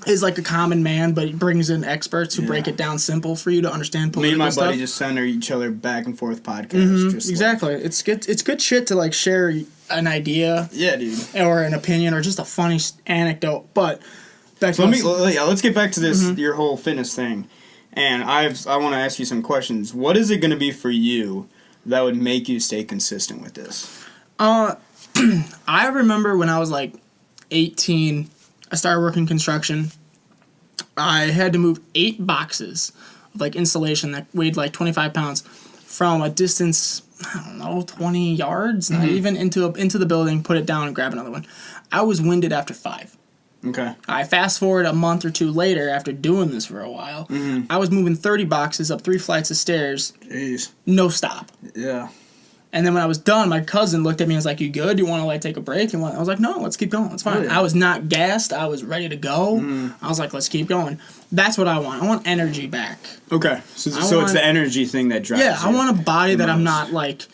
is like a common man, but he brings in experts who break it down simple for you to understand political stuff. Me and my buddy just send each other back and forth podcasts. Just exactly. Like, it's good shit to, like, share an idea. Yeah, dude. Or an opinion or just a funny anecdote. But back to let's get back to this your whole fitness thing. And I want to ask you some questions. What is it going to be for you that would make you stay consistent with this? I remember when I was like 18, I started working construction. I had to move 8 boxes of, like, insulation that weighed like 25 pounds from a distance, I don't know, 20 yards, not even into the building, put it down and grab another one. I was winded after 5. Okay. I fast forward a month or 2 later after doing this for a while. I was moving 30 boxes up 3 flights of stairs. Jeez. No stop. Yeah. And then when I was done, my cousin looked at me and was like, "You good? You want to, like, take a break?" I was like, "No, let's keep going. It's fine." Yeah. I was not gassed. I was ready to go. I was like, "Let's keep going." That's what I want. I want energy back. Okay. So it's the energy thing that drives you. I want a body that I'm not, like...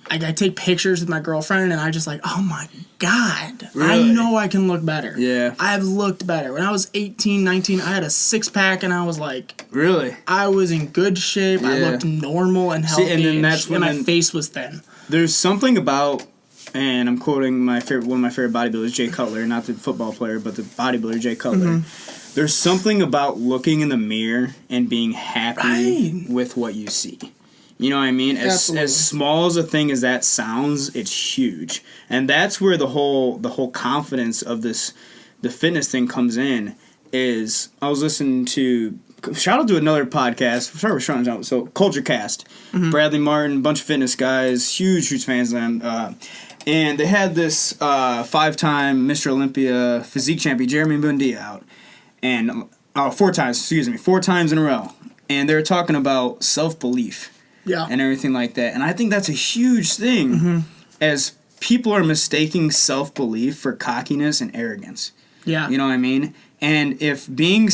I take pictures with my girlfriend, and I just like, oh my God, Really? I know I can look better. Yeah. I've looked better. When I was 18, 19, I had a six-pack, and I was like, Really? I was in good shape. I looked normal and healthy. See, and then that's when my face was thin. There's something about, and I'm quoting one of my favorite bodybuilders, Jay Cutler, not the football player, but the bodybuilder, Jay Cutler. Mm-hmm. There's something about looking in the mirror and being happy with what you see. You know what I mean? As small as a thing as that sounds, it's huge. And that's where the whole confidence of the fitness thing comes in. Is I was listening to, shout out to another podcast, so Culture Cast. Mm-hmm. Bradley Martin, a bunch of fitness guys, huge fans of them. And they had this 5-time Mr. Olympia physique champion, Jeremy Bundia, out. And 4 times in a row. And they were talking about self-belief. Yeah. And everything like that. And I think that's a huge thing, as people are mistaking self-belief for cockiness and arrogance. Yeah. You know what I mean? And if being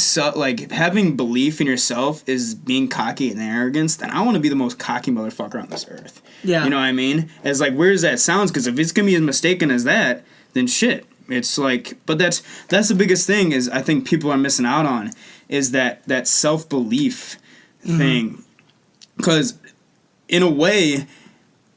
having belief in yourself is being cocky and arrogance, then I want to be the most cocky motherfucker on this earth. Yeah. You know what I mean? As like, where does that sound? Because if it's going to be as mistaken as that, then shit. It's like, but that's the biggest thing is I think people are missing out on is that self-belief thing. Because in a way,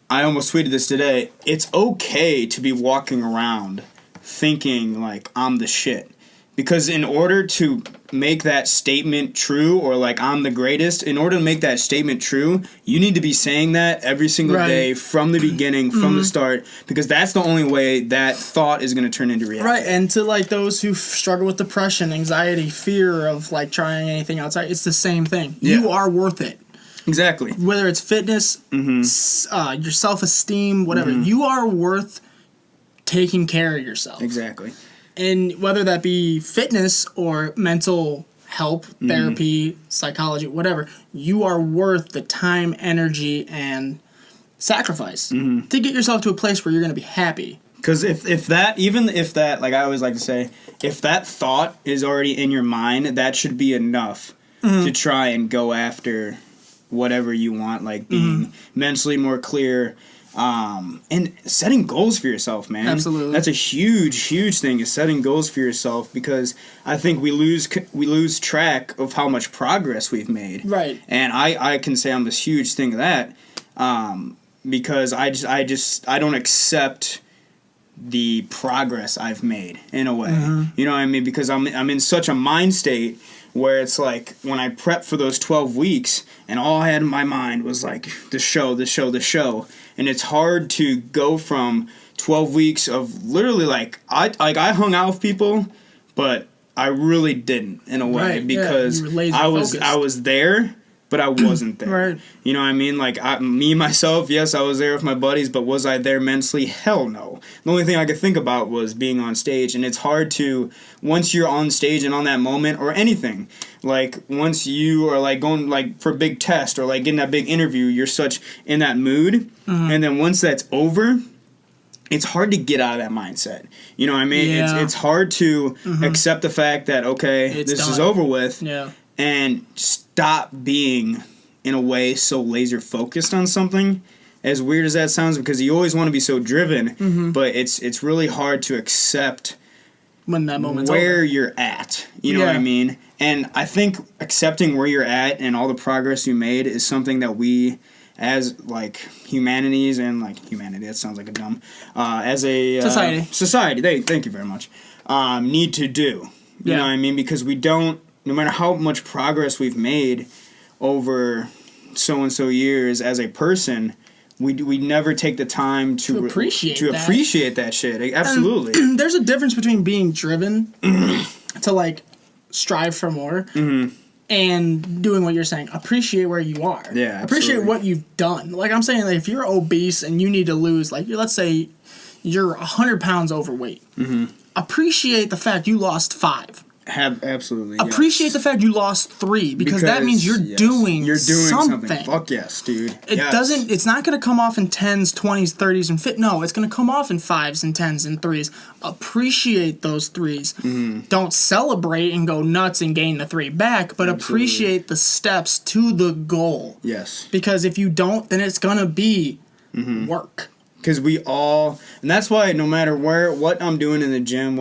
I almost tweeted this today, it's okay to be walking around thinking like I'm the shit. Because in order to make that statement true, or like I'm the greatest, in order to make that statement true, you need to be saying that every single day from the beginning, from the start, because that's the only way that thought is going to turn into reality. Right, and to like those who struggle with depression, anxiety, fear of like trying anything outside, it's the same thing. Yeah. You are worth it. Exactly. Whether it's fitness, your self-esteem, whatever, you are worth taking care of yourself. Exactly. And whether that be fitness or mental help, therapy, psychology, whatever, you are worth the time, energy, and sacrifice to get yourself to a place where you're going to be happy. Because if that, like I always like to say, if that thought is already in your mind, that should be enough to try and go after whatever you want, like being mentally more clear, and setting goals for yourself, man. Absolutely. That's a huge thing, is setting goals for yourself, because I think we lose track of how much progress we've made. Right. And I can say I'm this huge thing of that, because I don't accept the progress I've made in a way. You know what I mean? Because I'm in such a mind state where it's like when I prepped for those 12 weeks and all I had in my mind was like the show. And it's hard to go from 12 weeks of literally like I hung out with people, but I really didn't in a way, because I was there, but I wasn't there. Right. You know what I mean? Like myself, yes, I was there with my buddies, but was I there mentally? Hell no. The only thing I could think about was being on stage, and it's hard to, once you're on stage and on that moment, or anything, like once you are like going like for a big test or like getting that big interview, you're such in that mood, and then once that's over, it's hard to get out of that mindset. You know what I mean? Yeah. It's hard to accept the fact that, okay, this is over with. Yeah. And stop being, in a way, so laser focused on something. As weird as that sounds, because you always want to be so driven, but it's really hard to accept when that moment's where over. You're at. You know what I mean? And I think accepting where you're at and all the progress you made is something that we, as like humanities and like humanity, that sounds like a dumb, as a society. Thank you very much. Need to do. You know what I mean? Because we don't. No matter how much progress we've made over so-and-so years as a person, we never take the time to appreciate that shit. Absolutely. And there's a difference between being driven to, like, strive for more and doing what you're saying. Appreciate where you are. Yeah, appreciate what you've done. Like, I'm saying, like, if you're obese and you need to lose, like, let's say you're 100 pounds overweight, appreciate the fact you lost 5. Absolutely. Appreciate the fact you lost 3 because that means you're doing something. Fuck yes, dude. It's not going to come off in 10s, 20s, 30s, and no, it's going to come off in 5s and 10s and 3s. Appreciate those 3s. Don't celebrate and go nuts and gain the 3 back, but appreciate the steps to the goal. Yes. Because if you don't, then it's going to be work. Because and that's why no matter what I'm doing in the gym,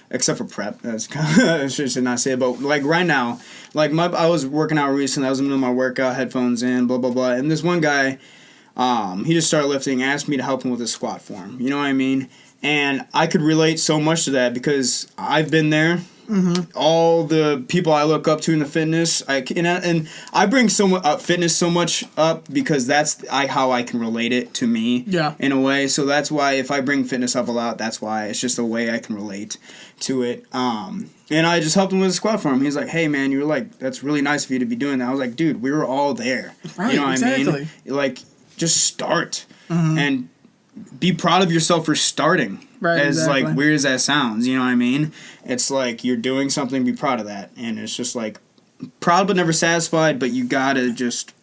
except for prep, I should not say it, but like right now, like I was working out recently, I was in the middle of my workout, headphones in, blah, blah, blah, and this one guy, he just started lifting, asked me to help him with his squat form, you know what I mean? And I could relate so much to that because I've been there. All the people I look up to in the fitness, and I bring fitness so much up because that's how I can relate it to me. Yeah. In a way, so that's why if I bring fitness up a lot, that's why it's just a way I can relate to it. And I just helped him with a squat form. He's like, "Hey man, you were like, that's really nice of you to be doing that." I was like, "Dude, we were all there." Right. You know what exactly. I mean? Like, just start and be proud of yourself for starting. Right, as exactly. like weird as that sounds, you know what I mean? It's like you're doing something, be proud of that. And it's just like proud but never satisfied, but you gotta just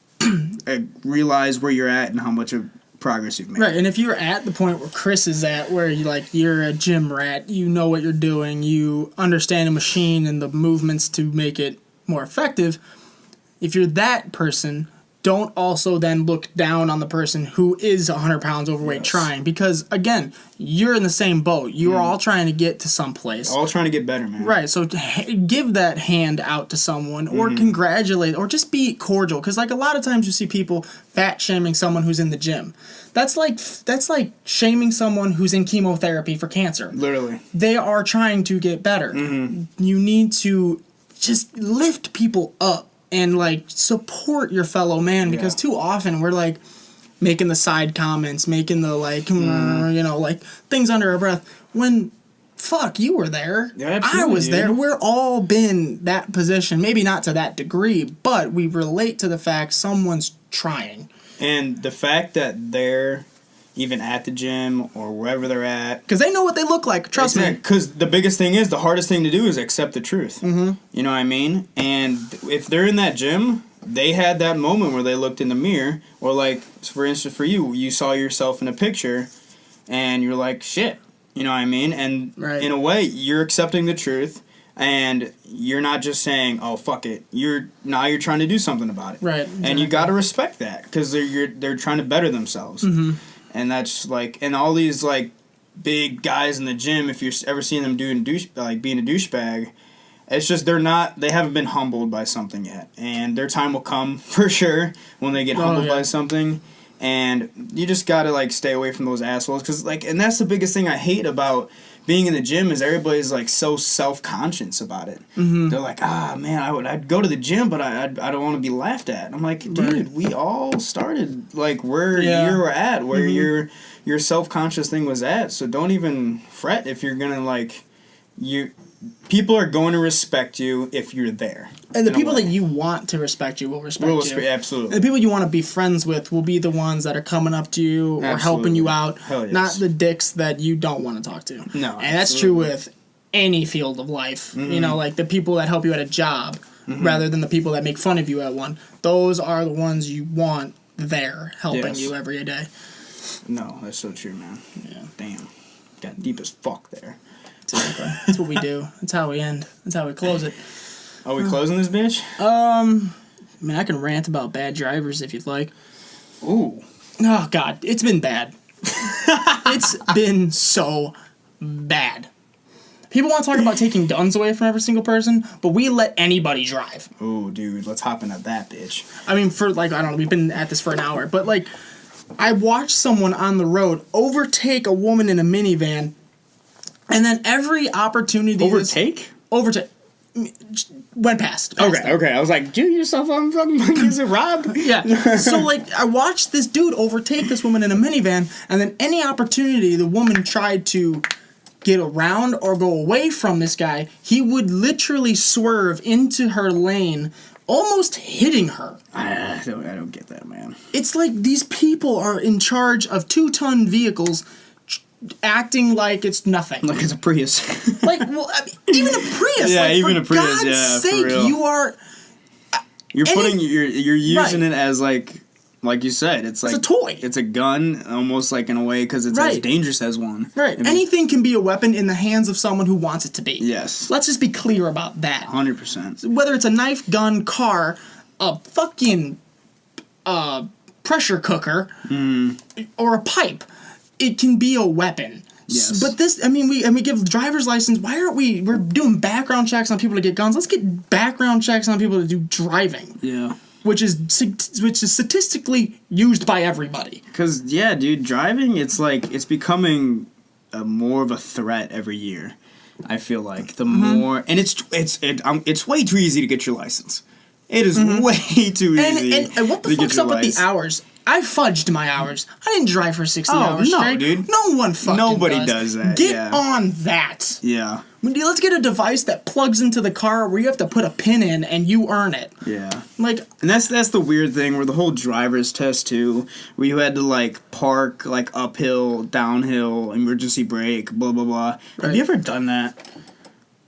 realize where you're at and how much of progress you've made. Right, and if you're at the point where Chris is at, where you're a gym rat, you know what you're doing, you understand a machine and the movements to make it more effective, if you're that person, don't also then look down on the person who is 100 pounds overweight trying. Because, again, you're in the same boat. You're all trying to get to someplace. All trying to get better, man. Right, so give that hand out to someone or congratulate or just be cordial. Because, like, a lot of times you see people fat-shaming someone who's in the gym. That's like shaming someone who's in chemotherapy for cancer. Literally. They are trying to get better. You need to just lift people up. And, like, support your fellow man because too often we're, like, making the side comments, making the, like, you know, like, things under our breath. When, fuck, you were there. Yeah, I was there. We're all been that position. Maybe not to that degree, but we relate to the fact someone's trying. And the fact that they're even at the gym or wherever they're at. Because they know what they look like, trust me. Because the biggest thing is, the hardest thing to do is accept the truth. You know what I mean? And if they're in that gym, they had that moment where they looked in the mirror, or like, for instance, for you saw yourself in a picture, and you're like, shit. You know what I mean? And in a way, you're accepting the truth, and you're not just saying, oh, fuck it. You're trying to do something about it. Right. Exactly. And you got to respect that, because they're trying to better themselves. And that's like, and all these like big guys in the gym, if you're ever seeing them being a douchebag, it's just they haven't been humbled by something yet. And their time will come for sure when they get humbled by something. And you just gotta like stay away from those assholes, because like, and that's the biggest thing I hate about being in the gym is everybody's like so self-conscious about it. They're like, man, I'd go to the gym, but I don't want to be laughed at. And I'm like, dude, we all started like where you were at, where your self-conscious thing was at. So don't even fret if you're gonna like people are going to respect you if you're there. And the people that you want to respect you will respect you. Absolutely. And the people you want to be friends with will be the ones that are coming up to you or helping you out. Hell yes. Not the dicks that you don't want to talk to. No, and that's true with any field of life. You know, like the people that help you at a job rather than the people that make fun of you at one. Those are the ones you want there helping you every day. No, that's so true, man. Yeah. Damn. Got deep as fuck there. Exactly. That's what we do. That's how we end. That's how we close it. Are we closing this bitch? I mean, I can rant about bad drivers if you'd like. Ooh. Oh, God. It's been bad. It's been so bad. People want to talk about taking guns away from every single person, but we let anybody drive. Ooh, dude. Let's hop into that bitch. I mean, for, like, I don't know, we've been at this for an hour, but, like, I watched someone on the road overtake a woman in a minivan, and then every opportunity... Overtake? Went past. Okay. I was like, do yourself on fucking monkeys and rob? Yeah. So, like, I watched this dude overtake this woman in a minivan, and then any opportunity the woman tried to get around or go away from this guy, he would literally swerve into her lane, almost hitting her. I don't get that, man. It's like these people are in charge of 2-ton vehicles acting like it's nothing. Like it's a Prius. Like, well, I mean, even a Prius. Yeah, like, even a Prius. God's Yeah, sake, for real. you are. You're using it as like you said, it's like a toy. It's a gun, almost like in a way, because it's as dangerous as one. Right. Anything can be a weapon in the hands of someone who wants it to be. Yes. Let's just be clear about that. 100%. Whether it's a knife, gun, car, a fucking pressure cooker or a pipe. It can be a weapon. Yes. But we give driver's license. Why aren't we're doing background checks on people to get guns? Let's get background checks on people to do driving. Yeah. Which is statistically used by everybody. Because, yeah, dude, driving, it's becoming more of a threat every year. I feel like the more, and it's way too easy to get your license. It is way too easy. And what the fuck's up with the hours? I fudged my hours. I didn't drive for 60 hours straight. Dude. No one fucking Nobody does that. Get on that. Yeah. Let's get a device that plugs into the car where you have to put a pin in and you earn it. Yeah. Like, and that's the weird thing where the whole driver's test too, where you had to like park like uphill, downhill, emergency brake, blah blah blah. Right. Have you ever done that?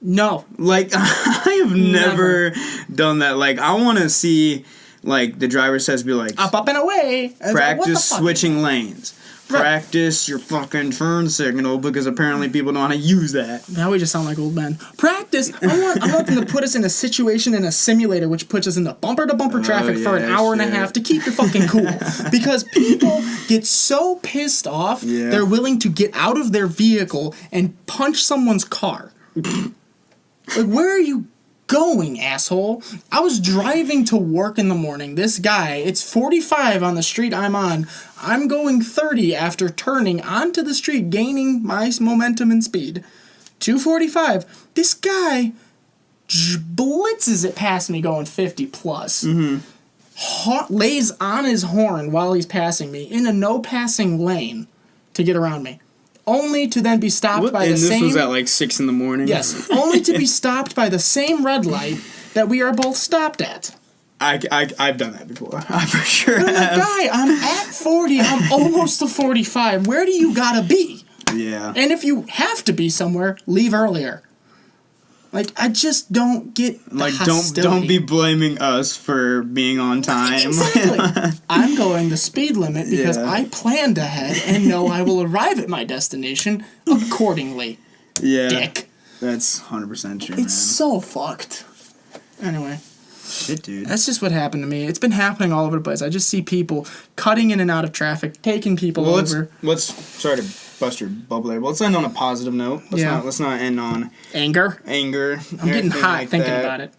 No. Like I have never done that. Like I want to see like the driver's test be like up and away. Practice switching lanes. Right. Practice your fucking turn signal because apparently people know how to use that. Now we just sound like old men. Practice. I want them to put us in a situation in a simulator which puts us into bumper-to-bumper traffic for an hour and a half to keep it fucking cool. Because people get so pissed off, they're willing to get out of their vehicle and punch someone's car. Like, where are you going, asshole? I was driving to work in the morning. This guy, it's 45 on the street I'm on. I'm going 30 after turning onto the street, gaining my momentum and speed. 245. This guy blitzes it past me going 50 plus. Lays on his horn while he's passing me in a no passing lane to get around me. Only to then be stopped by the same... And this was at like 6 in the morning? Yes. Only to be stopped by the same red light that we are both stopped at. I've done that before. I for sure have. have. Guy, I'm at 40. I'm almost to 45. Where do you gotta be? Yeah. And if you have to be somewhere, leave earlier. Like, I just don't get the hostility. Don't be blaming us for being on time. Exactly. I'm going the speed limit because I planned ahead and know I will arrive at my destination accordingly. Yeah. Dick. That's 100% true, It's so fucked. Anyway. Shit, dude. That's just what happened to me. It's been happening all over the place. I just see people cutting in and out of traffic, taking people over. Sorry to bust your bubble there, but let's end on a positive note. Let's not end on anger. I'm getting hot thinking about it.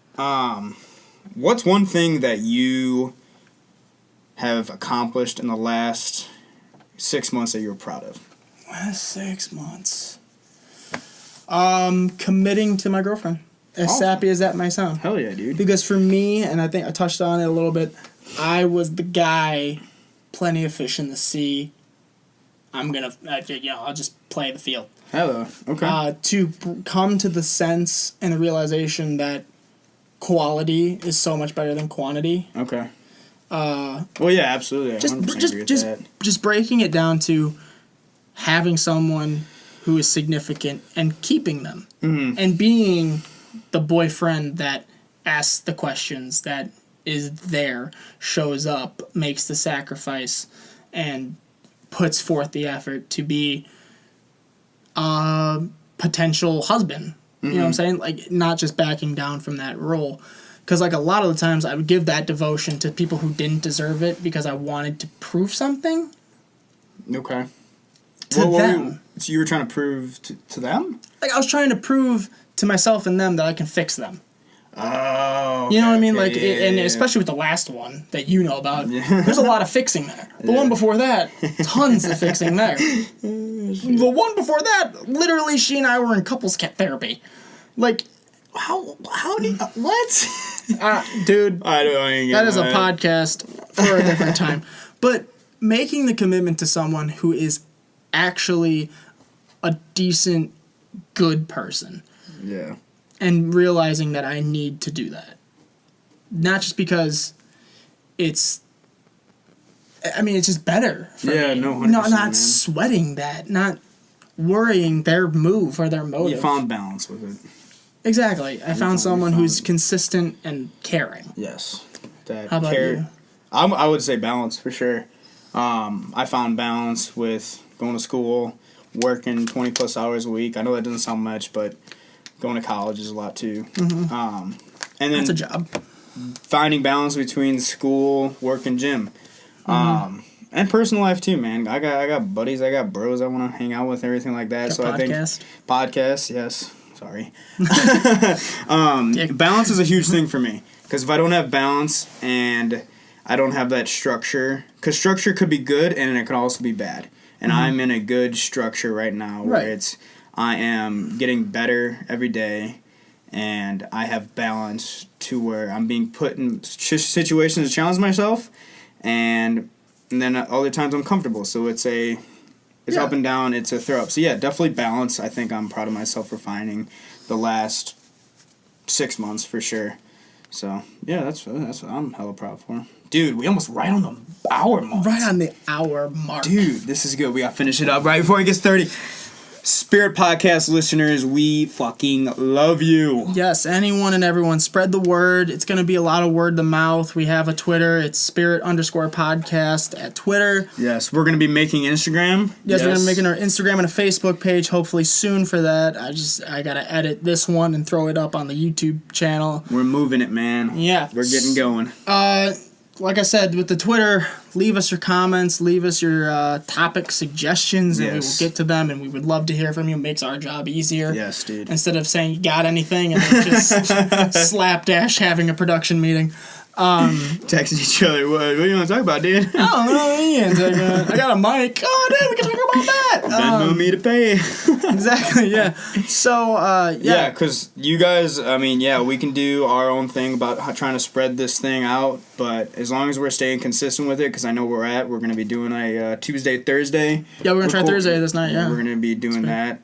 What's one thing that you have accomplished in the last 6 months that you're proud of? Last 6 months. Committing to my girlfriend. As sappy as that might sound. Hell yeah, dude. Because for me, and I think I touched on it a little bit, I was the guy, plenty of fish in the sea. I'm gonna, I'll just play the field. Hello. Okay. To come to the sense and the realization that quality is so much better than quantity. Okay. Well, yeah, absolutely. I 100% agree with that. Just breaking it down to having someone who is significant and keeping them. And being the boyfriend that asks the questions, that is there, shows up, makes the sacrifice, and puts forth the effort to be a potential husband. You know what I'm saying? Like, not just backing down from that role. Because, like, a lot of the times I would give that devotion to people who didn't deserve it because I wanted to prove something. Okay. To them. So you were trying to prove to them? Like, I was trying to prove to myself and them that I can fix them. Oh, okay, you know what I mean? Okay, like, and especially with the last one that you know about, there's a lot of fixing there. The one before that, tons of fixing there. The one before that, literally, she and I were in couples therapy. Like, how do you, what? Dude, I don't even that is a podcast for a different time. But making the commitment to someone who is actually a decent, good person. Yeah. And realizing that I need to do that. Not just because it's just better for me. No, 100%, not man. sweating that, not worrying their move or their motive. You found balance with it. Exactly. I found someone who's consistent and caring. Yes. How about you? I would say balance for sure. I found balance with going to school, working 20 plus hours a week. I know that doesn't sound much, but going to college is a lot too. And then that's a job. Finding balance between school, work, and gym. And personal life too, man. I got buddies, I got bros I want to hang out with, everything like that. So podcast? I think podcast, yes. Sorry. Balance is a huge thing for me, because if I don't have balance and I don't have that structure, because structure could be good and it could also be bad. And I'm in a good structure right now where I am getting better every day, and I have balance to where I'm being put in situations to challenge myself, and then other times I'm comfortable. So it's up and down, it's a throw up. So yeah, definitely balance. I think I'm proud of myself for finding the last 6 months for sure. So yeah, that's what I'm hella proud for. Dude, we almost right on the hour mark. Right on the hour mark. Dude, this is good. We gotta finish it up right before it gets 30. Spirit Podcast listeners, we fucking love you. Yes, anyone and everyone, spread the word. It's going to be a lot of word to mouth. We have a Twitter. It's Spirit_podcast at Twitter. Yes, we're going to be making Instagram. Yes, we're going to be making our Instagram and a Facebook page hopefully soon for that. I got to edit this one and throw it up on the YouTube channel. We're moving it, man. Yeah. We're getting going. Like I said, with the Twitter, leave us your comments, leave us your topic suggestions, and we will get to them, and we would love to hear from you. It makes our job easier. Yes, dude. Instead of saying you got anything and then just slapdash having a production meeting. Texting each other, what do you want to talk about, dude? I don't know. I got a mic. Oh, dude, we can talk about that. Venmo me to pay. Exactly, yeah. So, yeah, because you guys, we can do our own thing about trying to spread this thing out, but as long as we're staying consistent with it, because I know we're going to be doing a Tuesday, Thursday. Yeah, we're going to try Thursday this night, yeah. We're going to be doing that.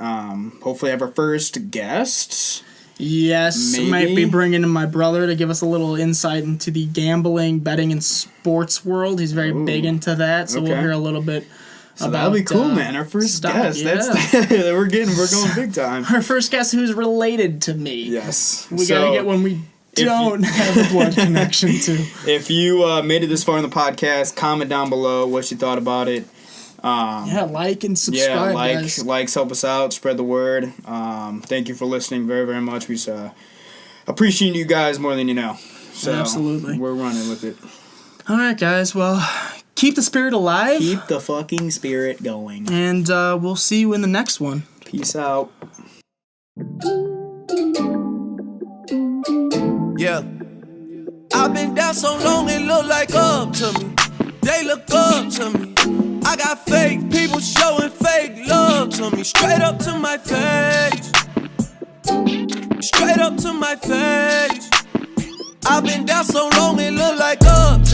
Hopefully have our first guest. Yes, maybe. Might be bringing in my brother to give us a little insight into the gambling, betting, and sports world. He's very big into that, so we'll hear a little bit about that'll be cool, man. Our first guest. Yeah. We're going big time. Our first guest who's related to me. Yes. We gotta get one we don't have a blood connection to. If you made it this far in the podcast, comment down below what you thought about it. Like and subscribe, guys. Likes help us out, spread the word. Thank you for listening very, very much. We appreciate you guys more than you know. So absolutely. We're running with it. All right, guys. Well, keep the spirit alive. Keep the fucking spirit going. And we'll see you in the next one. Peace out. Yeah. I've been down so long it look like up to me. They look up to me. I got fake people showing fake love to me. Straight up to my face. Straight up to my face. I've been down so long it look like up to me.